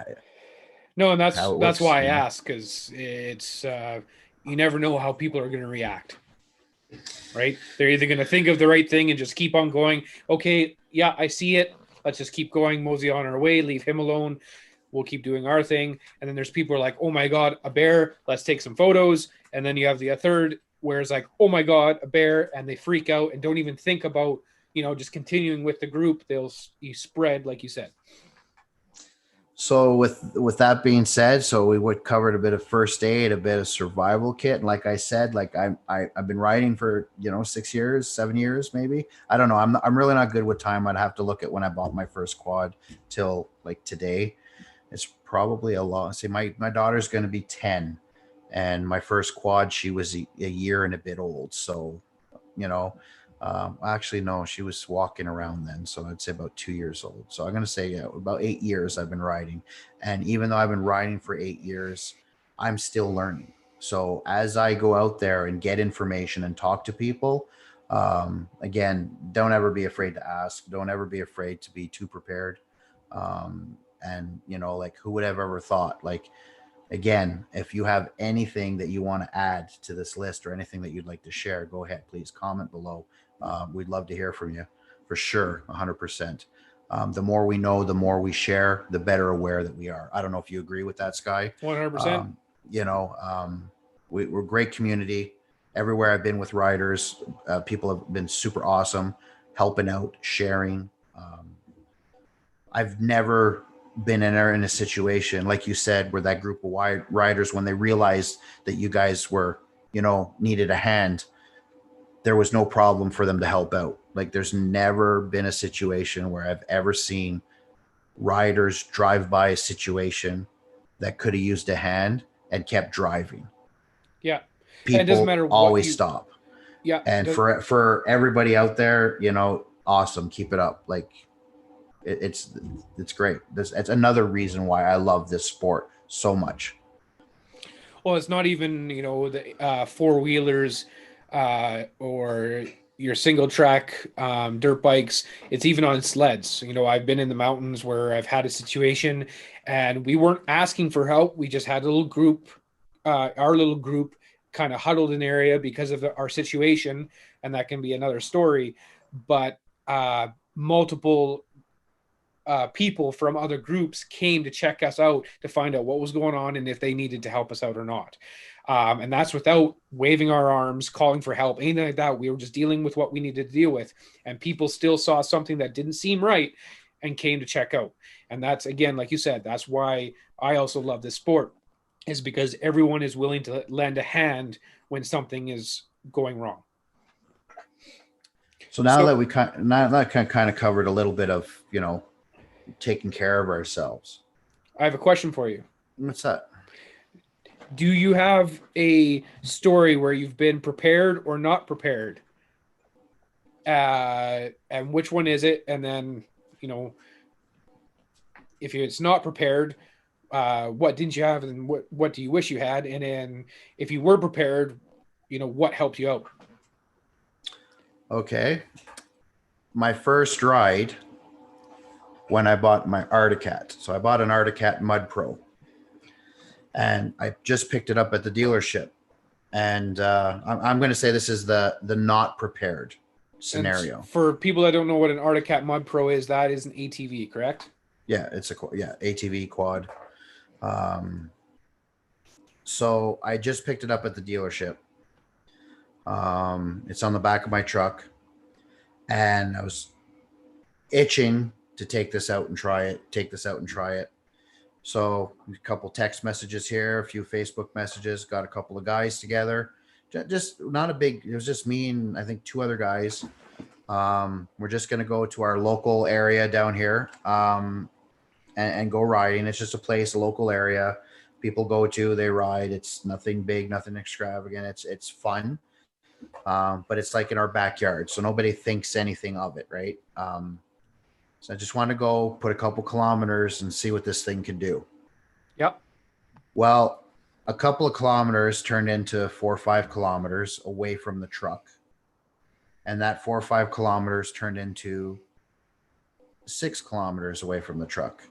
No, and that's why I ask, because it's you never know how people are going to react. Right? They're either going to think of the right thing and just keep on going. Okay, yeah, I see it. Let's just keep going, mosey on our way, leave him alone. We'll keep doing our thing. And then there's people who are like, oh my God, a bear. Let's take some photos. And then you have the third where it's like, oh my God, a bear. And they freak out and don't even think about, just continuing with the group. You spread, like you said. So with that being said, so we covered a bit of first aid, a bit of survival kit. And like I said, like I've been riding for, 6 years, 7 years, maybe. I don't know. I'm really not good with time. I'd have to look at when I bought my first quad till like today. It's probably a lot. See, my daughter's going to be 10 and my first quad, she was a year and a bit old. So, actually, no, she was walking around then. So I'd say about 2 years old. So I'm going to say about 8 years I've been riding. And even though I've been riding for 8 years, I'm still learning. So as I go out there and get information and talk to people, again, don't ever be afraid to ask. Don't ever be afraid to be too prepared. And, like who would have ever thought, like, again, if you have anything that you want to add to this list or anything that you'd like to share, go ahead, please comment below. We'd love to hear from you for sure. 100%. The more we know, the more we share, the better aware that we are. I don't know if you agree with that, Sky. 100%. We're a great community. Everywhere I've been with riders, people have been super awesome, helping out, sharing. I've never been in a situation, like you said, where that group of riders, when they realized that you guys were, needed a hand, there was no problem for them to help out. Like there's never been a situation where I've ever seen riders drive by a situation that could have used a hand and kept driving. Yeah. People and it doesn't matter always stop. Yeah. And for everybody out there, awesome. Keep it up. Like it's great. It's another reason why I love this sport so much. Well, it's not even, the four-wheelers or your single track dirt bikes. It's even on sleds. I've been in the mountains where I've had a situation and we weren't asking for help. We just had a little group, our little group kind of huddled in area because of our situation, and that can be another story. But multiple people from other groups came to check us out to find out what was going on and if they needed to help us out or not. And that's without waving our arms, calling for help, anything like that. We were just dealing with what we needed to deal with. And people still saw something that didn't seem right and came to check out. And that's, again, like you said, that's why I also love this sport, is because everyone is willing to lend a hand when something is going wrong. So now that we kind of covered a little bit of, taking care of ourselves. I have a question for you. What's that? Do you have a story where you've been prepared or not prepared? And which one is it? And then, if it's not prepared, what didn't you have, and what do you wish you had? And then if you were prepared, what helped you out? Okay. My first ride, when I bought my Articat. So I bought an Articat Mud Pro, and I just picked it up at the dealership. And I'm going to say this is the not prepared scenario. And for people that don't know what an Articat Mud Pro is, that is an ATV, correct? Yeah, it's ATV quad. So I just picked it up at the dealership. It's on the back of my truck, and I was itching to take this out and try it. So a couple text messages here, a few Facebook messages, got a couple of guys together. Just not a big, it was just me and I think two other guys. We're just going to go to our local area down here and go riding. It's just a local area. People go to, they ride. It's nothing big, nothing extravagant. It's fun. But it's like in our backyard. So nobody thinks anything of it, right? So I just want to go put a couple kilometers and see what this thing can do. Yep. Well, a couple of kilometers turned into 4 or 5 kilometers away from the truck. And that 4 or 5 kilometers turned into 6 kilometers away from the truck.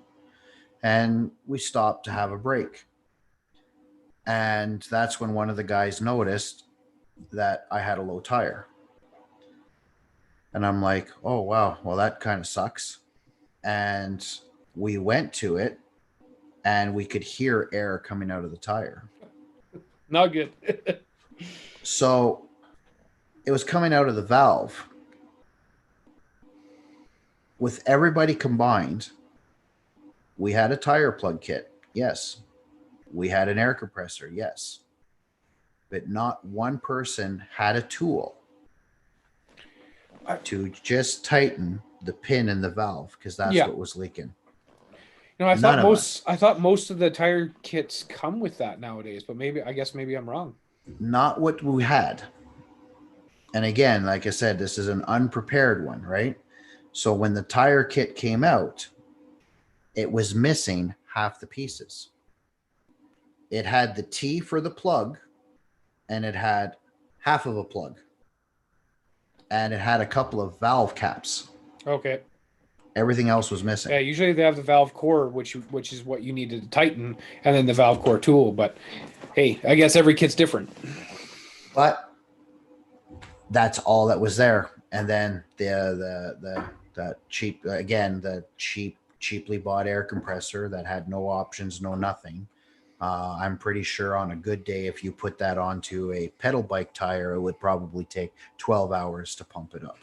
And we stopped to have a break. And that's when one of the guys noticed that I had a low tire. And I'm like, oh, wow, well, that kind of sucks. And we went to it, and we could hear air coming out of the tire. Not good. So it was coming out of the valve. With everybody combined, we had a tire plug kit. Yes. We had an air compressor. Yes. But not one person had a tool to just tighten the pin in the valve, because that's what was leaking. I thought most of the tire kits come with that nowadays, but maybe I'm wrong. Not what we had. And again, like I said, this is an unprepared one, right? So when the tire kit came out, it was missing half the pieces. It had the T for the plug, and it had half of a plug. And it had a couple of valve caps. Okay. Everything else was missing. Yeah, usually they have the valve core, which is what you need to tighten, and then the valve core tool. But hey, I guess every kit's different. But that's all that was there. And then the cheaply bought air compressor that had no options, no nothing. I'm pretty sure on a good day, if you put that onto a pedal bike tire, it would probably take 12 hours to pump it up.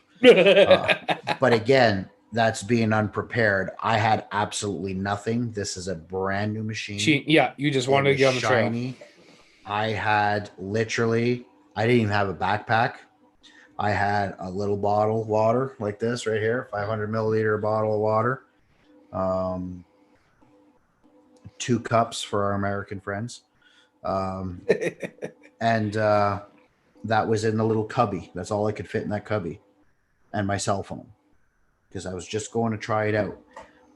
But again, that's being unprepared. I had absolutely nothing. This is a brand new machine. Yeah, you just wanted to get on the trail. I had literally, I didn't even have a backpack. I had a little bottle of water like this right here, 500 milliliter bottle of water. 2 cups for our American friends. And that was in the little cubby. That's all I could fit in that cubby. And my cell phone, because I was just going to try it out.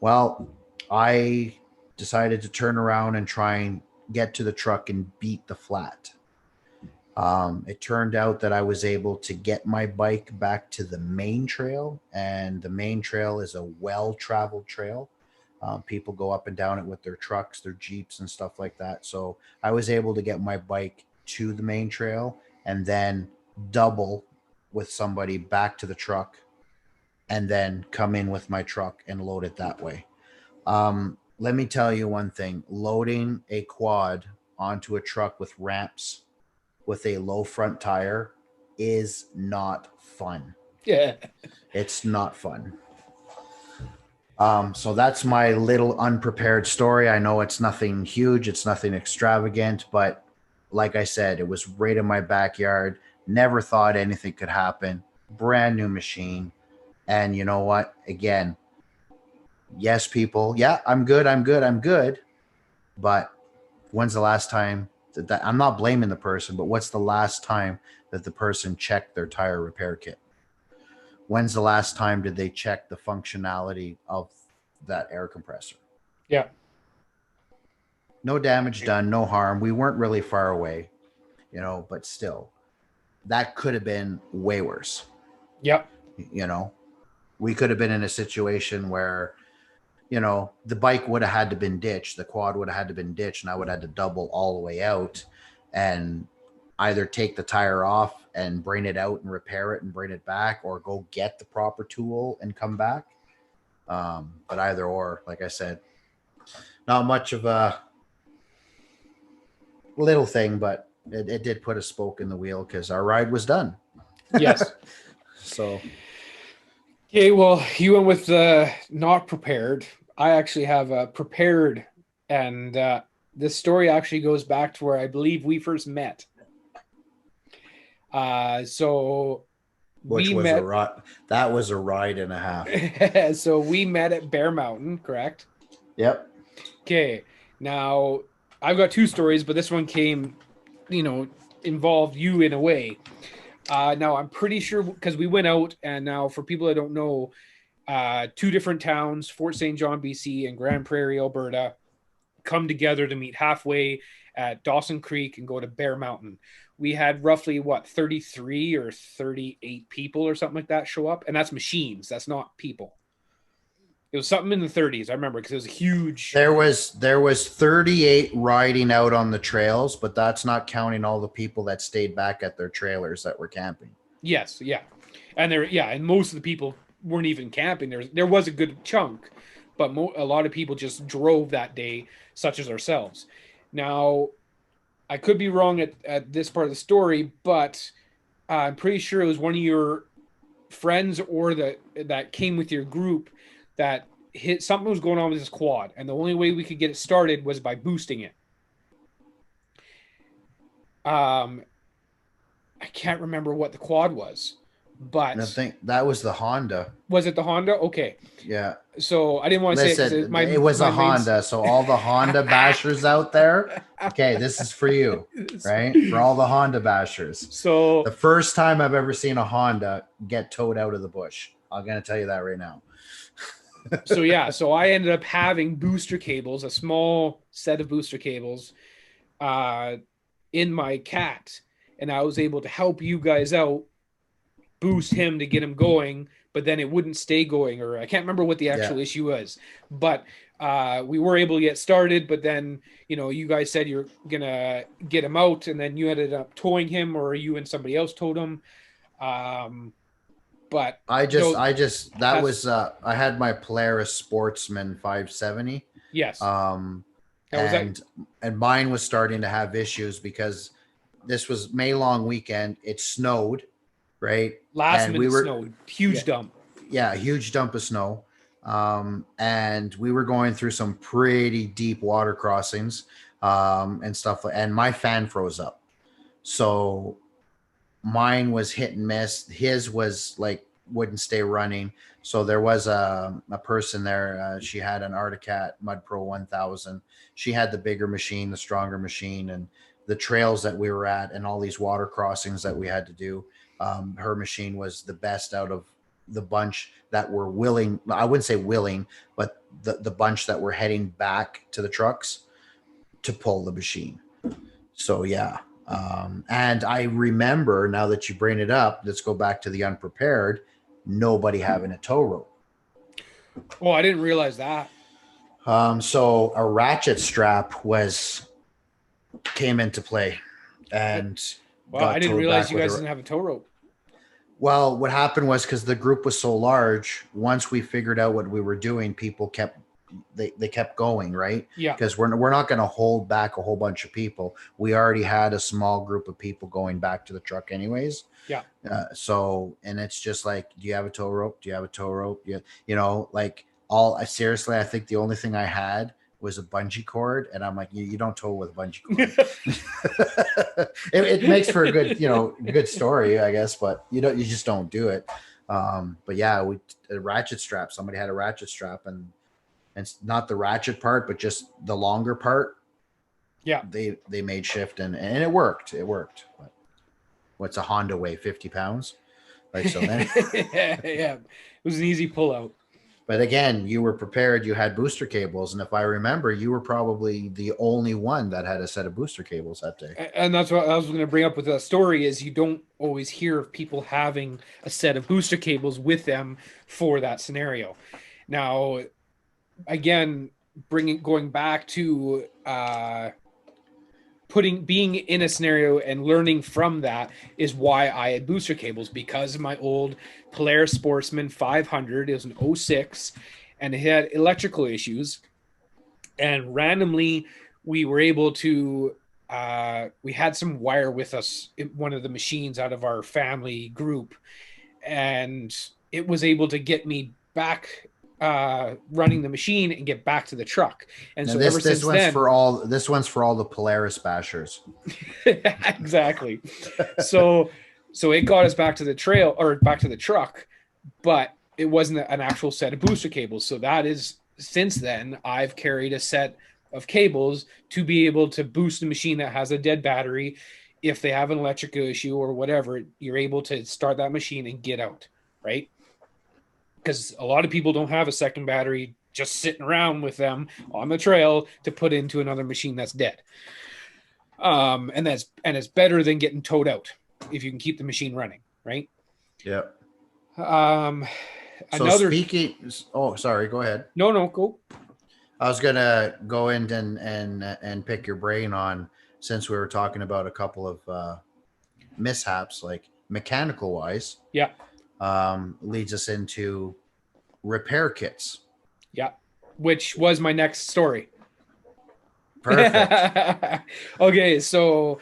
Well, I decided to turn around and try and get to the truck and beat the flat. It turned out that I was able to get my bike back to the main trail, and the main trail is a well-traveled trail. People go up and down it with their trucks, their Jeeps and stuff like that. So I was able to get my bike to the main trail and then double with somebody back to the truck and then come in with my truck and load it that way. Let me tell you one thing. Loading a quad onto a truck with ramps with a low front tire is not fun. Yeah. It's not fun. So that's my little unprepared story. I know it's nothing huge. It's nothing extravagant, but like I said, it was right in my backyard. Never thought anything could happen. Brand new machine. And you know what? Again, yes, people. Yeah, I'm good. But when's the last time that I'm not blaming the person, but what's the last time that the person checked their tire repair kit? When's the last time did they check the functionality of that air compressor? Yeah. No damage done, no harm. We weren't really far away, but still, that could have been way worse. Yep. We could have been in a situation where, the bike would have had to been ditched, the quad would have had to been ditched, and I would have had to double all the way out and either take the tire off and bring it out and repair it and bring it back, or go get the proper tool and come back. But either or, like I said, not much of a little thing, but it did put a spoke in the wheel because our ride was done. Yes. So. Okay, well, you went with the not prepared. I actually have a prepared, and this story actually goes back to where I believe we first met. So Which we was met. That was a ride and a half. So we met at Bear Mountain, correct? Yep. Okay. Now I've got two stories, but this one came, involved you in a way. Now I'm pretty sure because we went out, and now for people that don't know, two different towns, Fort St. John, BC, and Grand Prairie, Alberta, come together to meet halfway at Dawson Creek and go to Bear Mountain. We had roughly 33 or 38 people or something like that show up, and that's machines. That's not people. It was something in the 30s. I remember because it was a huge. There was 38 riding out on the trails, but that's not counting all the people that stayed back at their trailers that were camping. Yes, yeah, and most of the people weren't even camping. There was a good chunk, but a lot of people just drove that day, such as ourselves. Now, I could be wrong at this part of the story, but I'm pretty sure it was one of your friends or that came with your group that something was going on with this quad, and the only way we could get it started was by boosting it. I can't remember what the quad was, but I think that was the Honda. Was it the Honda? Okay. Yeah. So I didn't want to say it. It was a Honda. So all the Honda bashers out there, okay, this is for you, right? For all the Honda bashers. So the first time I've ever seen a Honda get towed out of the bush. I'm going to tell you that right now. So I ended up having booster cables, a small set of booster cables, in my cat, and I was able to help you guys out, boost him to get him going, but then it wouldn't stay going, or I can't remember what the actual issue was, but we were able to get started. But then you guys said you're gonna get him out, and then you ended up towing him, or you and somebody else towed him. But I had my Polaris Sportsman 570. Yes. And mine was starting to have issues because this was May long weekend. It snowed, right? Last minute snowed. Huge dump. Yeah, huge dump of snow. And we were going through some pretty deep water crossings and stuff. And my fan froze up. So mine was hit and miss. His was wouldn't stay running. So there was a person there. She had an Articat Mud Pro 1000. She had the bigger machine, the stronger machine, and the trails that we were at and all these water crossings that we had to do. Her machine was the best out of the bunch that were willing. I wouldn't say willing, but the bunch that were heading back to the trucks to pull the machine. So yeah. And I remember, now that you bring it up, let's go back to the Unprepared, nobody having a tow rope. Oh, I didn't realize that. So a ratchet strap came into play. and Well, I got didn't towed realize back you with guys her. didn't have a tow rope. Well, what happened was because the group was so large, once we figured out what we were doing, people kept they kept going, right? Yeah. Because we're not going to hold back a whole bunch of people. We already had a small group of people going back to the truck, anyways. Yeah. So, and it's just like, do you have a tow rope? Do you have a tow rope? You know, like all. Seriously, I think the only thing I had was a bungee cord, and I'm like, you don't tow with a bungee cord. it makes for a good, good story, I guess, but you just don't do it. But yeah, a ratchet strap. Somebody had a ratchet strap, and it's not the ratchet part, but just the longer part. Yeah. They made shift, and it worked. It worked. But what's a Honda weigh? 50 pounds? Like, so then. Yeah. It was an easy pull out. But again, you were prepared. You had booster cables, and if I remember, you were probably the only one that had a set of booster cables that day. And that's what I was going to bring up with that story is you don't always hear of people having a set of booster cables with them for that scenario. Now, again, going back to being in a scenario and learning from that is why I had booster cables, because of my old Polaris Sportsman 500. It was an 06 and it had electrical issues, and randomly we were able to we had some wire with us in one of the machines out of our family group, and it was able to get me back running the machine and get back to the truck. And now so this one's for all the Polaris bashers. Exactly. So it got us back to the trail, or back to the truck, but it wasn't an actual set of booster cables. So that is, since then I've carried a set of cables to be able to boost the machine that has a dead battery. If they have an electrical issue or whatever, you're able to start that machine and get out, right? Because a lot of people don't have a second battery just sitting around with them on the trail to put into another machine that's dead. And it's better than getting towed out if you can keep the machine running, right? Yeah. Sorry, go ahead. No, go. I was gonna go in and pick your brain on, since we were talking about a couple of mishaps, like mechanical wise. Yeah. Leads us into repair kits. Yeah, which was my next story. Perfect. Okay, so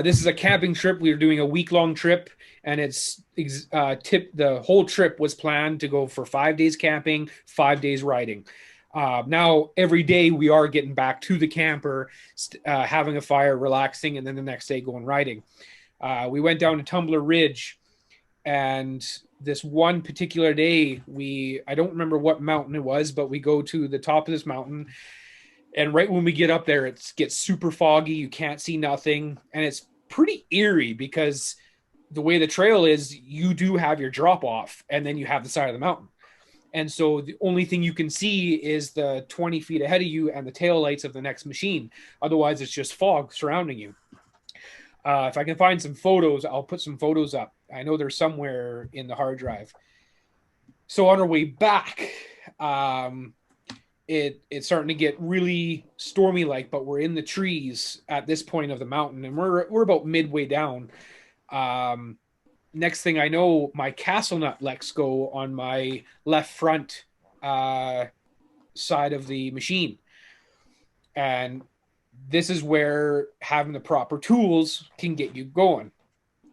this is a camping trip. We were doing a week-long trip, and the whole trip was planned to go for 5 days camping, 5 days riding. Now, every day we are getting back to the camper, having a fire, relaxing, and then the next day going riding. We went down to Tumbler Ridge, and this one particular day, I don't remember what mountain it was, but we go to the top of this mountain, and right when we get up there, it gets super foggy. You can't see nothing, and it's pretty eerie because the way the trail is, you do have your drop off, and then you have the side of the mountain. And so the only thing you can see is the 20 feet ahead of you and the taillights of the next machine. Otherwise, it's just fog surrounding you. If I can find some photos, I'll put some photos up. I know they're somewhere in the hard drive. So on our way back, it's starting to get really stormy like, but we're in the trees at this point of the mountain, and we're about midway down. Next thing I know, my castle nut lets go on my left front side of the machine. And this is where having the proper tools can get you going.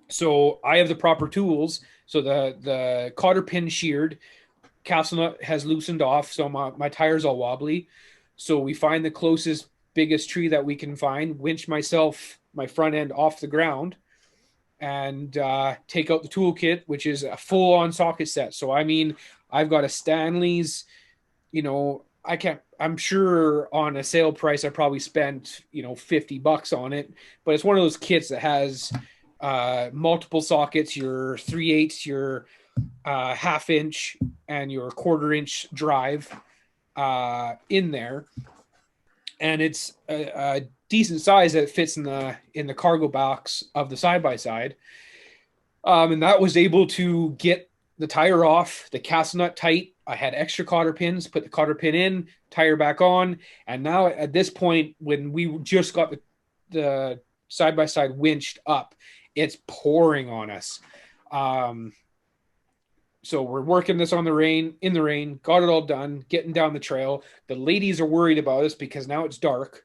So I have the proper tools. So the cotter pin sheared, castle nut has loosened off, so my tire's all wobbly. So we find the closest, biggest tree that we can find, winch my front end off the ground, and take out the toolkit, which is a full-on socket set. So I mean, I've got a Stanley's, I'm sure on a sale price, I probably spent, $50 on it, but it's one of those kits that has multiple sockets, your 3/8, your 1/2 inch, and your 1/4 inch drive in there. And it's a decent size that fits in the cargo box of the side-by-side. And that was able to get the tire off, the castle nut tight. I had extra cotter pins, put the cotter pin in, tire back on. And now at this point, when we just got the side by side winched up. It's pouring on us. So we're working this in the rain, got it all done, getting down the trail. The ladies are worried about us because now it's dark.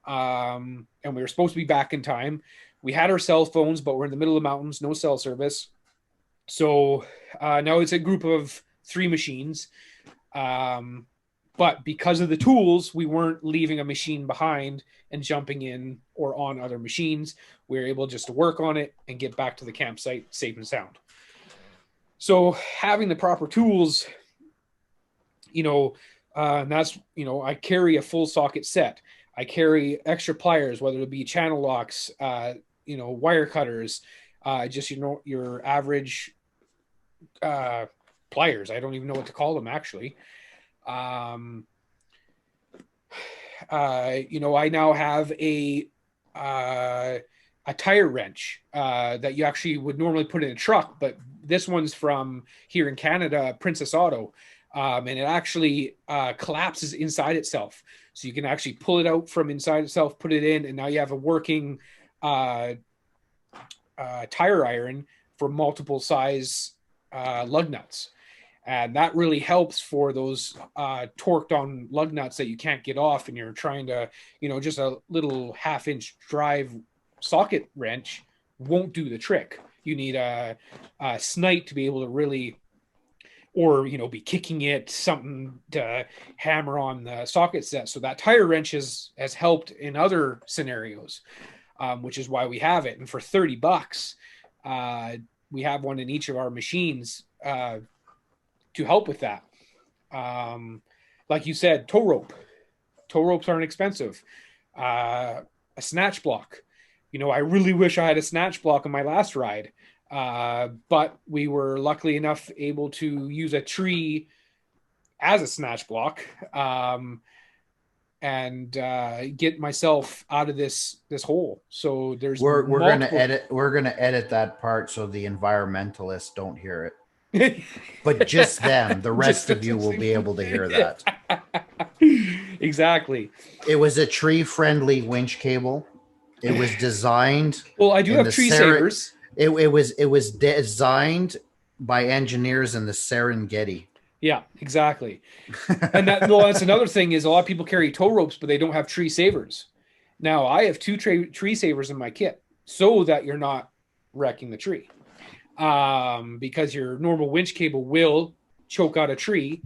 And we were supposed to be back in time. We had our cell phones, but we're in the middle of the mountains, no cell service. So now it's a group of 3 machines. But because of the tools, we weren't leaving a machine behind and jumping in or on other machines. We were able just to work on it and get back to the campsite safe and sound. So having the proper tools, and that's, I carry a full socket set. I carry extra pliers, whether it be channel locks, wire cutters, just, your average pliers. I don't even know what to call them, actually. I now have a tire wrench that you actually would normally put in a truck, but this one's from here in Canada, Princess Auto, and it actually collapses inside itself. So you can actually pull it out from inside itself, put it in, and now you have a working tire iron for multiple size lug nuts. And that really helps for those torqued on lug nuts that you can't get off, and you're trying to, just a little 1/2-inch drive socket wrench won't do the trick. You need a snipe to be able to really, or, be kicking it, something to hammer on the socket set. So that tire wrench has helped in other scenarios, which is why we have it. And for $30, we have one in each of our machines to help with that. Like you said, tow rope. Tow ropes aren't expensive. A snatch block. I really wish I had a snatch block on my last ride. But we were luckily enough able to use a tree as a snatch block, and get myself out of this hole. So there's we're gonna edit that part so the environmentalists don't hear it. But just them. The rest of you will be able to hear that. Exactly. It was a tree-friendly winch cable. It was designed. Well, I do have tree savers. It was designed by engineers in the Serengeti. Yeah, exactly. And that's another thing is a lot of people carry tow ropes, but they don't have tree savers. Now I have 2 tree savers in my kit so that you're not wrecking the tree. Because your normal winch cable will choke out a tree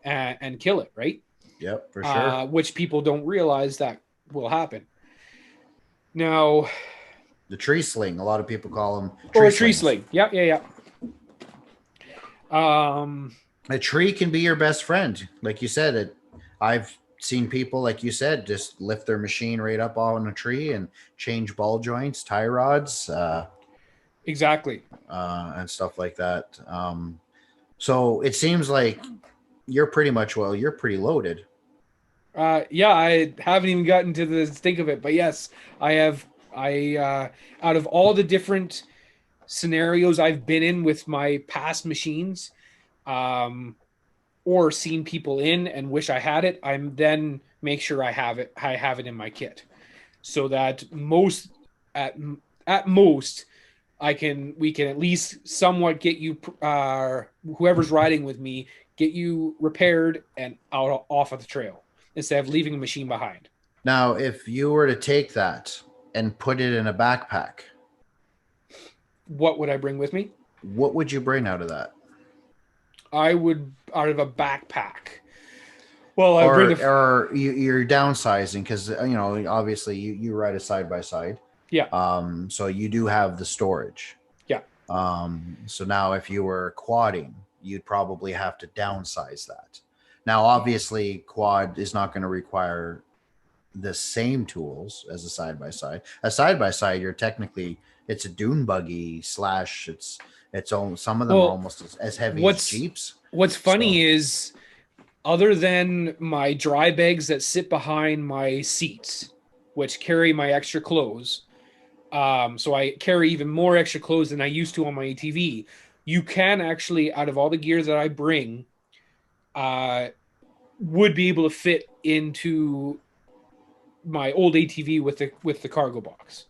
and kill it, right? Yep, for sure. Which people don't realize that will happen. Now, the tree sling, a lot of people call them tree sling. Yeah. A tree can be your best friend. Like you said, I've seen people, like you said, just lift their machine right up on a tree and change ball joints, tie rods. Exactly. And stuff like that. So it seems like you're pretty loaded. Yeah, I haven't even gotten to the think of it, but yes, I have. Out of all the different scenarios I've been in with my past machines, or seen people in and wish I had it, I'm then make sure I have it. I have it in my kit, so that at most we can at least somewhat get you, whoever's riding with me, get you repaired and off of the trail instead of leaving a machine behind. Now, if you were to take that and put it in a backpack, what would I bring with me? What would you bring out of that? I would, out of a backpack. Well, you're downsizing because, obviously you ride a side by side. Yeah. So you do have the storage. Yeah. So now if you were quadding, you'd probably have to downsize that. Now, obviously, quad is not going to require the same tools as a side by side. A side by side, it's a dune buggy / its own. Some of them are almost as heavy as Jeeps. What's funny is, other than my dry bags that sit behind my seats, which carry my extra clothes, so I carry even more extra clothes than I used to on my ATV. You can actually, out of all the gear that I bring, would be able to fit into my old ATV with the cargo box.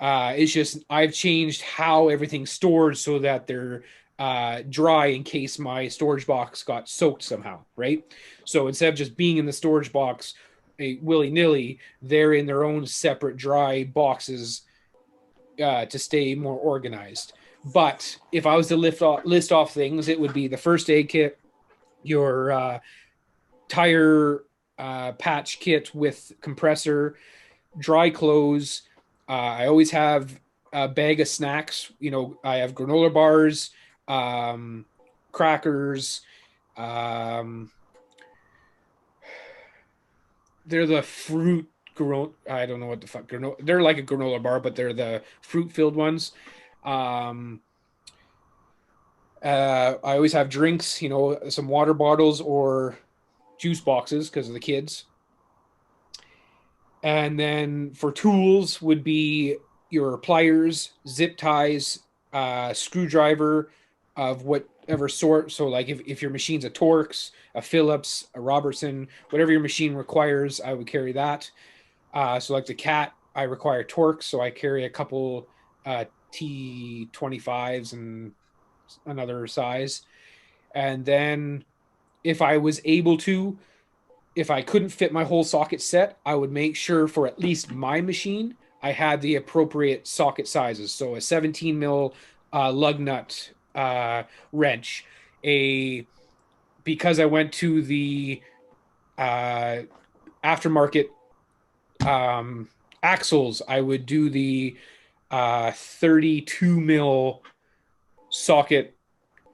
It's just I've changed how everything's stored so that they're dry in case my storage box got soaked somehow, right? So instead of just being in the storage box willy-nilly, they're in their own separate dry boxes to stay more organized. But if I was to list off things, it would be the first aid kit, your tire patch kit with compressor, dry clothes. I always have a bag of snacks. I have granola bars, crackers. They're the fruit I don't know what the fuck granola. They're like a granola bar, but they're the fruit filled ones. I always have drinks, some water bottles or juice boxes because of the kids. And then for tools would be your pliers, zip ties, screwdriver of whatever sort. So like if your machine's a Torx, a Phillips, a Robertson, whatever your machine requires, I would carry that. So like the Cat, I require Torx, so I carry a couple T25s and another size. And then if I was able to, if I couldn't fit my whole socket set, I would make sure for at least my machine, I had the appropriate socket sizes. So a 17 mil lug nut wrench, because I went to the aftermarket axles, I would do the 32 mil socket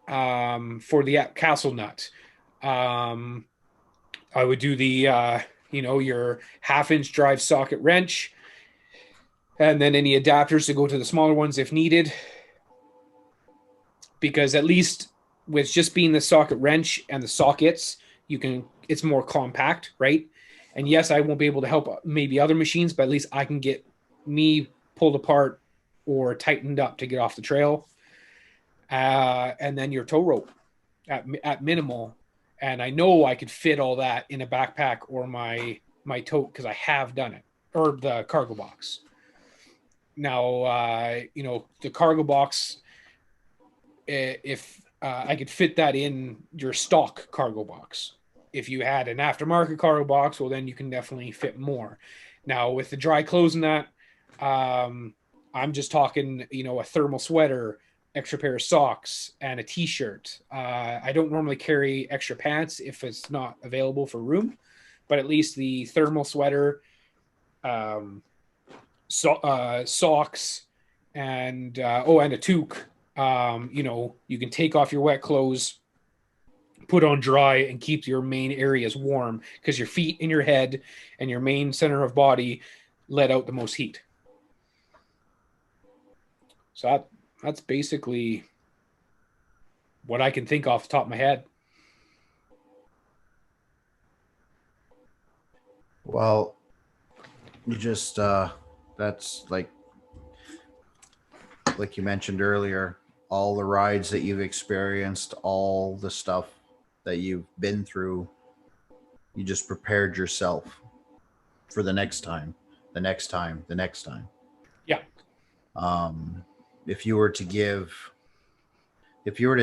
for the castle nut. I would do the your 1/2-inch drive socket wrench, and then any adapters to go to the smaller ones if needed. Because at least with just being the socket wrench and the sockets, it's more compact, right? And yes, I won't be able to help maybe other machines, but at least I can get me pulled apart or tightened up to get off the trail. And then your tow rope at minimal. And I know I could fit all that in a backpack or my tote because I have done it, or the cargo box. Now, the cargo box, if I could fit that in your stock cargo box. If you had an aftermarket cargo box, well, then you can definitely fit more. Now, with the dry clothes and that, I'm just talking, a thermal sweater, extra pair of socks, and a t-shirt. I don't normally carry extra pants if it's not available for room, but at least the thermal sweater, socks, and a toque. You can take off your wet clothes, put on dry, and keep your main areas warm because your feet and your head and your main center of body let out the most heat. So that's basically what I can think off the top of my head. Well, you just that's like you mentioned earlier, all the rides that you've experienced, all the stuff that you've been through, you just prepared yourself for the next time, the next time, the next time. Yeah. If you were to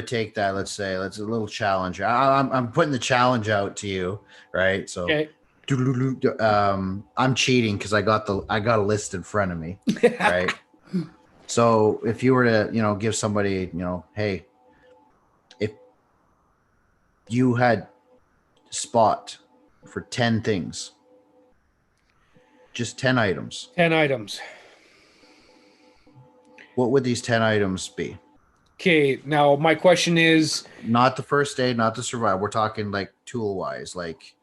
take that, let's say, a little challenge. I'm putting the challenge out to you, right? So, okay. I'm cheating because I got a list in front of me, right? So if you were to, give somebody, hey, if you had spot for 10 things, just 10 items. 10 items. What would these 10 items be? Okay, now my question is... Not the first aid, not the survival. We're talking like tool-wise, like...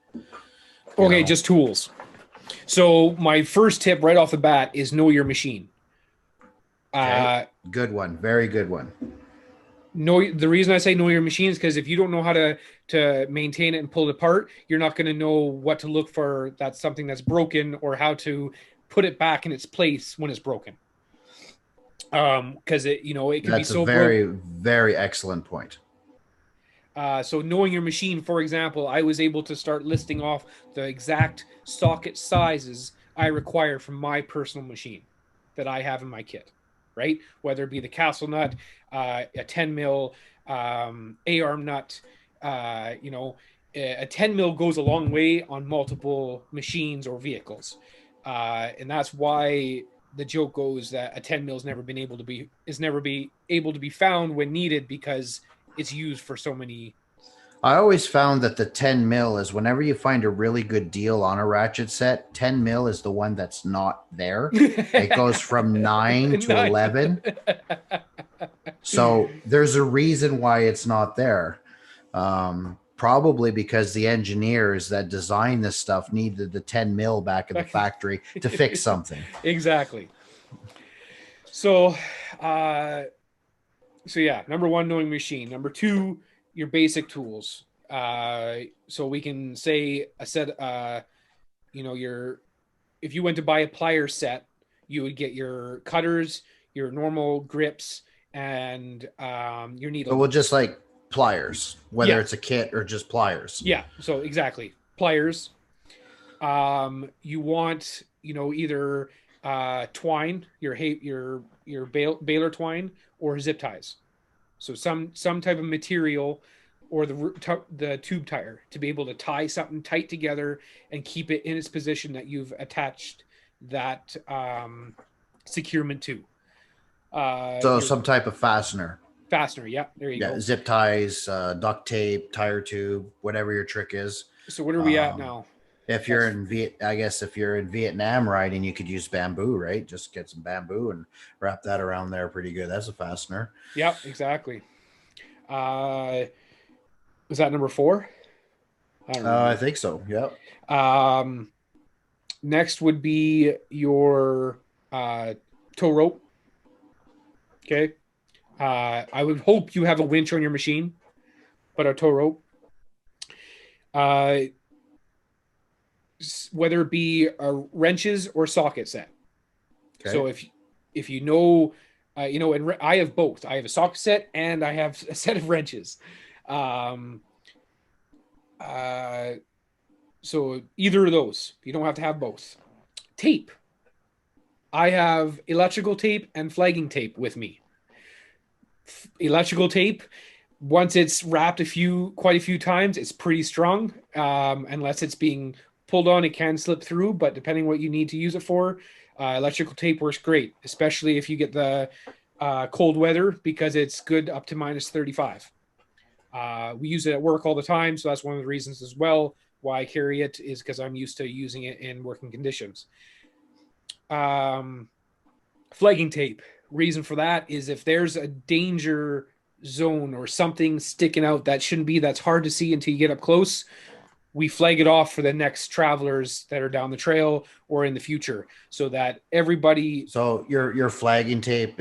Okay, just tools. So my first tip right off the bat is know your machine. Okay. Good one. Very good one. The reason I say know your machine is because if you don't know how to maintain it and pull it apart, you're not going to know what to look for that's something that's broken or how to put it back in its place when it's broken. Because it can be so. That's a very, very excellent point. So knowing your machine, for example, I was able to start listing off the exact socket sizes I require for my personal machine. that I have in my kit, right? Whether it be the castle nut, a 10 mil A-arm nut, a 10 mil goes a long way on multiple machines or vehicles. And that's why the joke goes that a 10 mil is never be able to be found when needed, because it's used for so many. I always found that the 10 mil is whenever you find a really good deal on a ratchet set, 10 mil is the one that's not there. It goes from 9 to 11. So there's a reason why it's not there. Probably because the engineers that designed this stuff needed the 10 mil back in the factory to fix something. Exactly. So yeah, number one, knowing machine. Number two, your basic tools. So we can say a set, if you went to buy a pliers set, you would get your cutters, your normal grips, and your needle. So we'll just like pliers, whether it's a kit or just pliers. Yeah. So exactly, pliers. You want, either twine, your baler twine, or zip ties. So some type of material, or the tube tire, to be able to tie something tight together and keep it in its position that you've attached that securement to. So some type of fastener. Fastener, yeah, there you go. Zip ties, duct tape, tire tube, whatever your trick is. So what are we at now? If you're in Vietnam riding, you could use bamboo, right? Just get some bamboo and wrap that around there pretty good. That's a fastener. Yep, exactly. Was that number 4? I think so. Yep. Next would be your tow rope. Okay. I would hope you have a winch on your machine, but a tow rope. Whether it be a wrenches or socket set. Okay. So if you know, and I have both. I have a socket set and I have a set of wrenches. So either of those. You don't have to have both. Tape. I have electrical tape and flagging tape with me. Electrical tape, once it's wrapped quite a few times, it's pretty strong. Unless it's being pulled on, it can slip through, but depending what you need to use it for, electrical tape works great, especially if you get the cold weather, because it's good up to minus 35. We use it at work all the time, so that's one of the reasons as well why I carry it, is because I'm used to using it in working conditions. Flagging tape. Reason for that is if there's a danger zone or something sticking out that shouldn't be, that's hard to see until you get up close, we flag it off for the next travelers that are down the trail or in the future, so that everybody. So your flagging tape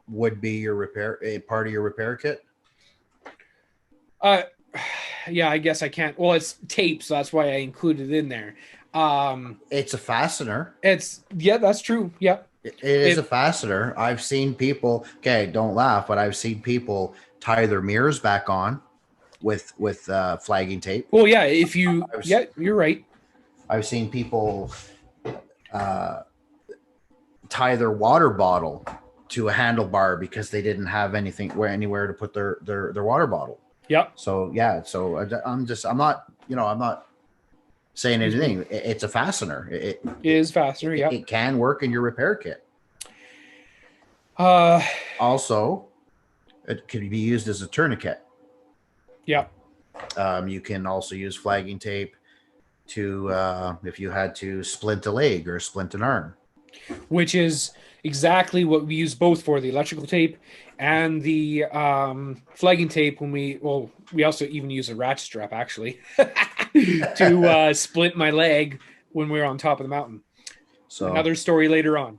would be a part of your repair kit. Yeah, I guess I can't. Well, it's tape, so that's why I included it in there. It's a fastener. That's true. Yeah. It is a fastener. I've seen people, okay, don't laugh, but I've seen people tie their mirrors back on with flagging tape. Well, yeah, you're right. I've seen people tie their water bottle to a handlebar because they didn't have anywhere to put their water bottle. Yep. So yeah, I'm not saying anything. It's a fastener. It is fastener. Yeah. It can work in your repair kit. Also, it could be used as a tourniquet. Yeah. You can also use flagging tape to if you had to splint a leg or splint an arm. Which is exactly what we use both for, the electrical tape and the flagging tape. We also even use a ratchet strap, actually, to splint my leg when we were on top of the mountain. So another story later on.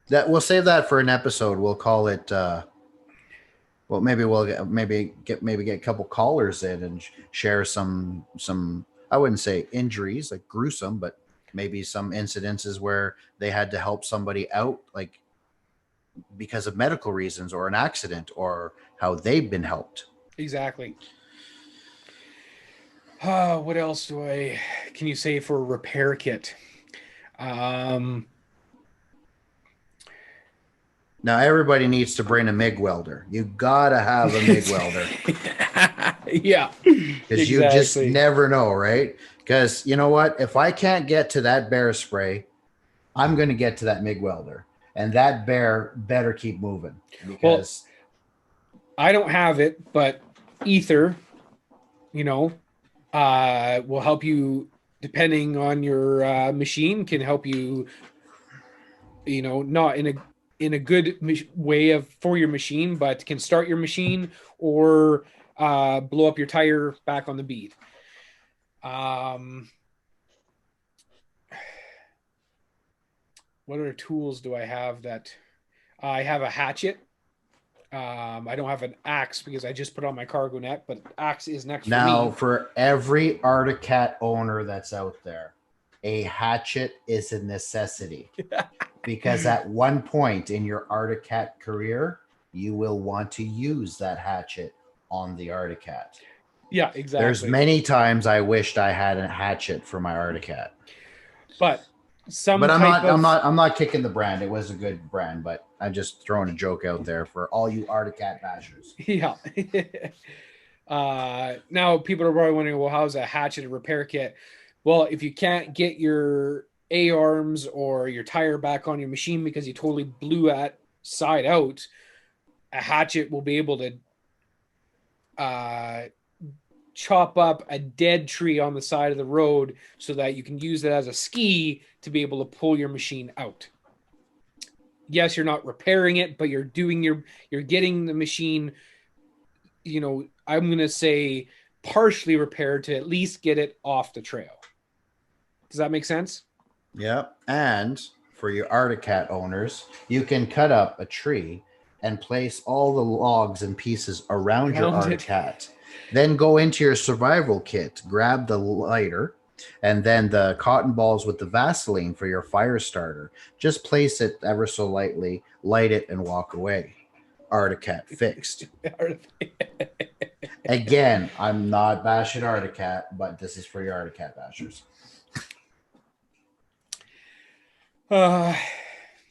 That we'll save that for an episode. We'll call it. Maybe we'll get a couple callers in and share some. I wouldn't say injuries like gruesome, but maybe some incidences where they had to help somebody out, like because of medical reasons or an accident, or how they've been helped. Exactly. What else can you say for a repair kit? Now everybody needs to bring a MIG welder. You gotta have a MIG welder Yeah, because you just exactly. never know, right? Because you know what? If I can't get to that bear spray, I'm going to get to that MIG welder, and that bear better keep moving Well, because I don't have it, but ether, you know, will help you depending on your machine, can help you, not in a good way of for your machine, but can start your machine or blow up your tire back on the bead. Um, what other tools do I have that I have a hatchet? I don't have an axe because I just put on my cargo net, but axe is next for now me. for every Arctic Cat owner that's out there, a hatchet is a necessity because at one point in your Arctic Cat career, you will want to use that hatchet on the Arctic Cat. Yeah, There's exactly. many times I wished I had a hatchet for my Arctic Cat. But some But I'm type not I'm of not I'm not kicking the brand. It was a good brand, but I'm just throwing a joke out there for all you Arctic Cat bashers. yeah. Now people are probably wondering, well, how's a hatchet a repair kit? Well, if you can't get your A arms or your tire back on your machine because you totally blew at side out, a hatchet will be able to uh, chop up a dead tree on the side of the road so that you can use it as a ski to be able to pull your machine out. Yes, you're not repairing it, but you're getting the machine, I'm going to say partially repaired to at least get it off the trail. Does that make sense? Yep. And for your Arctic Cat owners, you can cut up a tree and place all the logs and pieces around your Around Arctic it. Cat. Then go into your survival kit, grab the lighter, and then the cotton balls with the Vaseline for your fire starter. Just place it ever so lightly, light it, and walk away. Arctic Cat fixed. Again, I'm not bashing Arctic Cat, but this is for your Arctic Cat bashers. uh,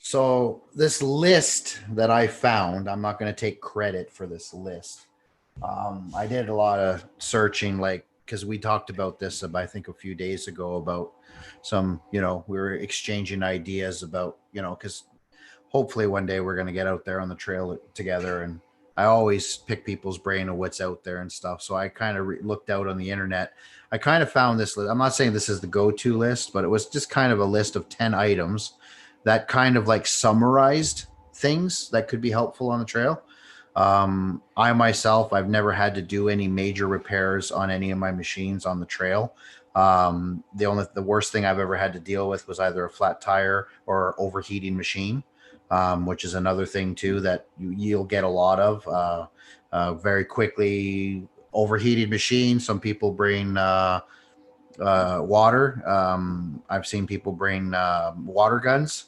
So this list that I found, I'm not going to take credit for this list. I did a lot of searching, like because we talked about this, I think a few days ago about some, we were exchanging ideas about, because hopefully one day we're going to get out there on the trail together, and I always pick people's brain of what's out there and stuff. So I kind of looked out on the internet. I kind of found this list. I'm not saying this is the go-to list, but it was just kind of a list of 10 items that kind of like summarized things that could be helpful on the trail. I myself, I've never had to do any major repairs on any of my machines on the trail. The worst thing I've ever had to deal with was either a flat tire or overheating machine, which is another thing too that you'll get a lot of very quickly. Overheated machine. Some people bring water. I've seen people bring water guns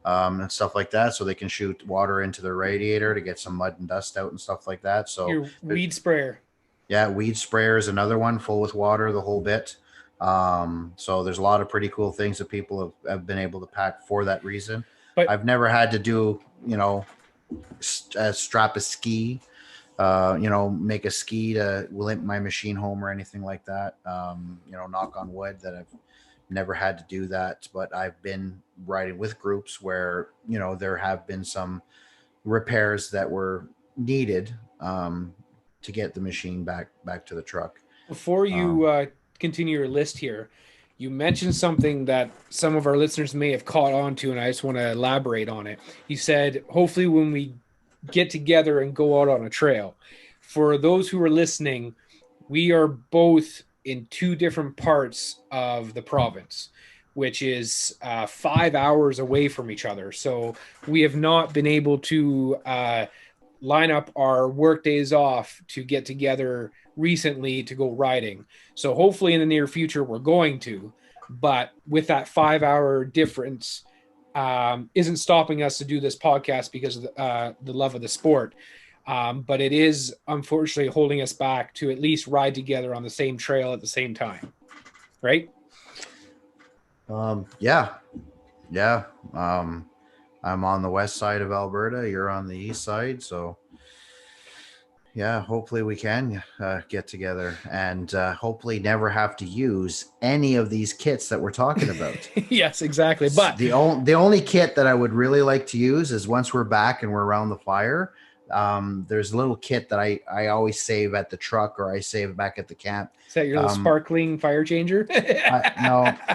and stuff like that, so they can shoot water into the radiator to get some mud and dust out and stuff like that. So, your weed sprayer. yeah, weed sprayer is another one, full with water, the whole bit. So there's a lot of pretty cool things that people have been able to pack for that reason. But I've never had to do, strap a ski, make a ski to limp my machine home or anything like that. Knock on wood that I've never had to do that, but I've been riding with groups where, there have been some repairs that were needed to get the machine back to the truck. before you continue your list here, you mentioned something that some of our listeners may have caught on to, and I just want to elaborate on it. You said, hopefully, when we get together and go out on a trail. For those who are listening, we are both in two different parts of the province, which is 5 hours away from each other. So we have not been able to line up our work days off to get together recently to go riding. So hopefully in the near future we're going to, but with that 5 hour difference, isn't stopping us to do this podcast because of the love of the sport. But it is unfortunately holding us back to at least ride together on the same trail at the same time. Right? Yeah. Yeah. I'm on the west side of Alberta. You're on the east side. So, yeah, hopefully we can get together and hopefully never have to use any of these kits that we're talking about. Yes, exactly. But The only kit that I would really like to use is once we're back and we're around the fire. There's a little kit that I always save at the truck or I save back at the camp. is that your little sparkling fire changer?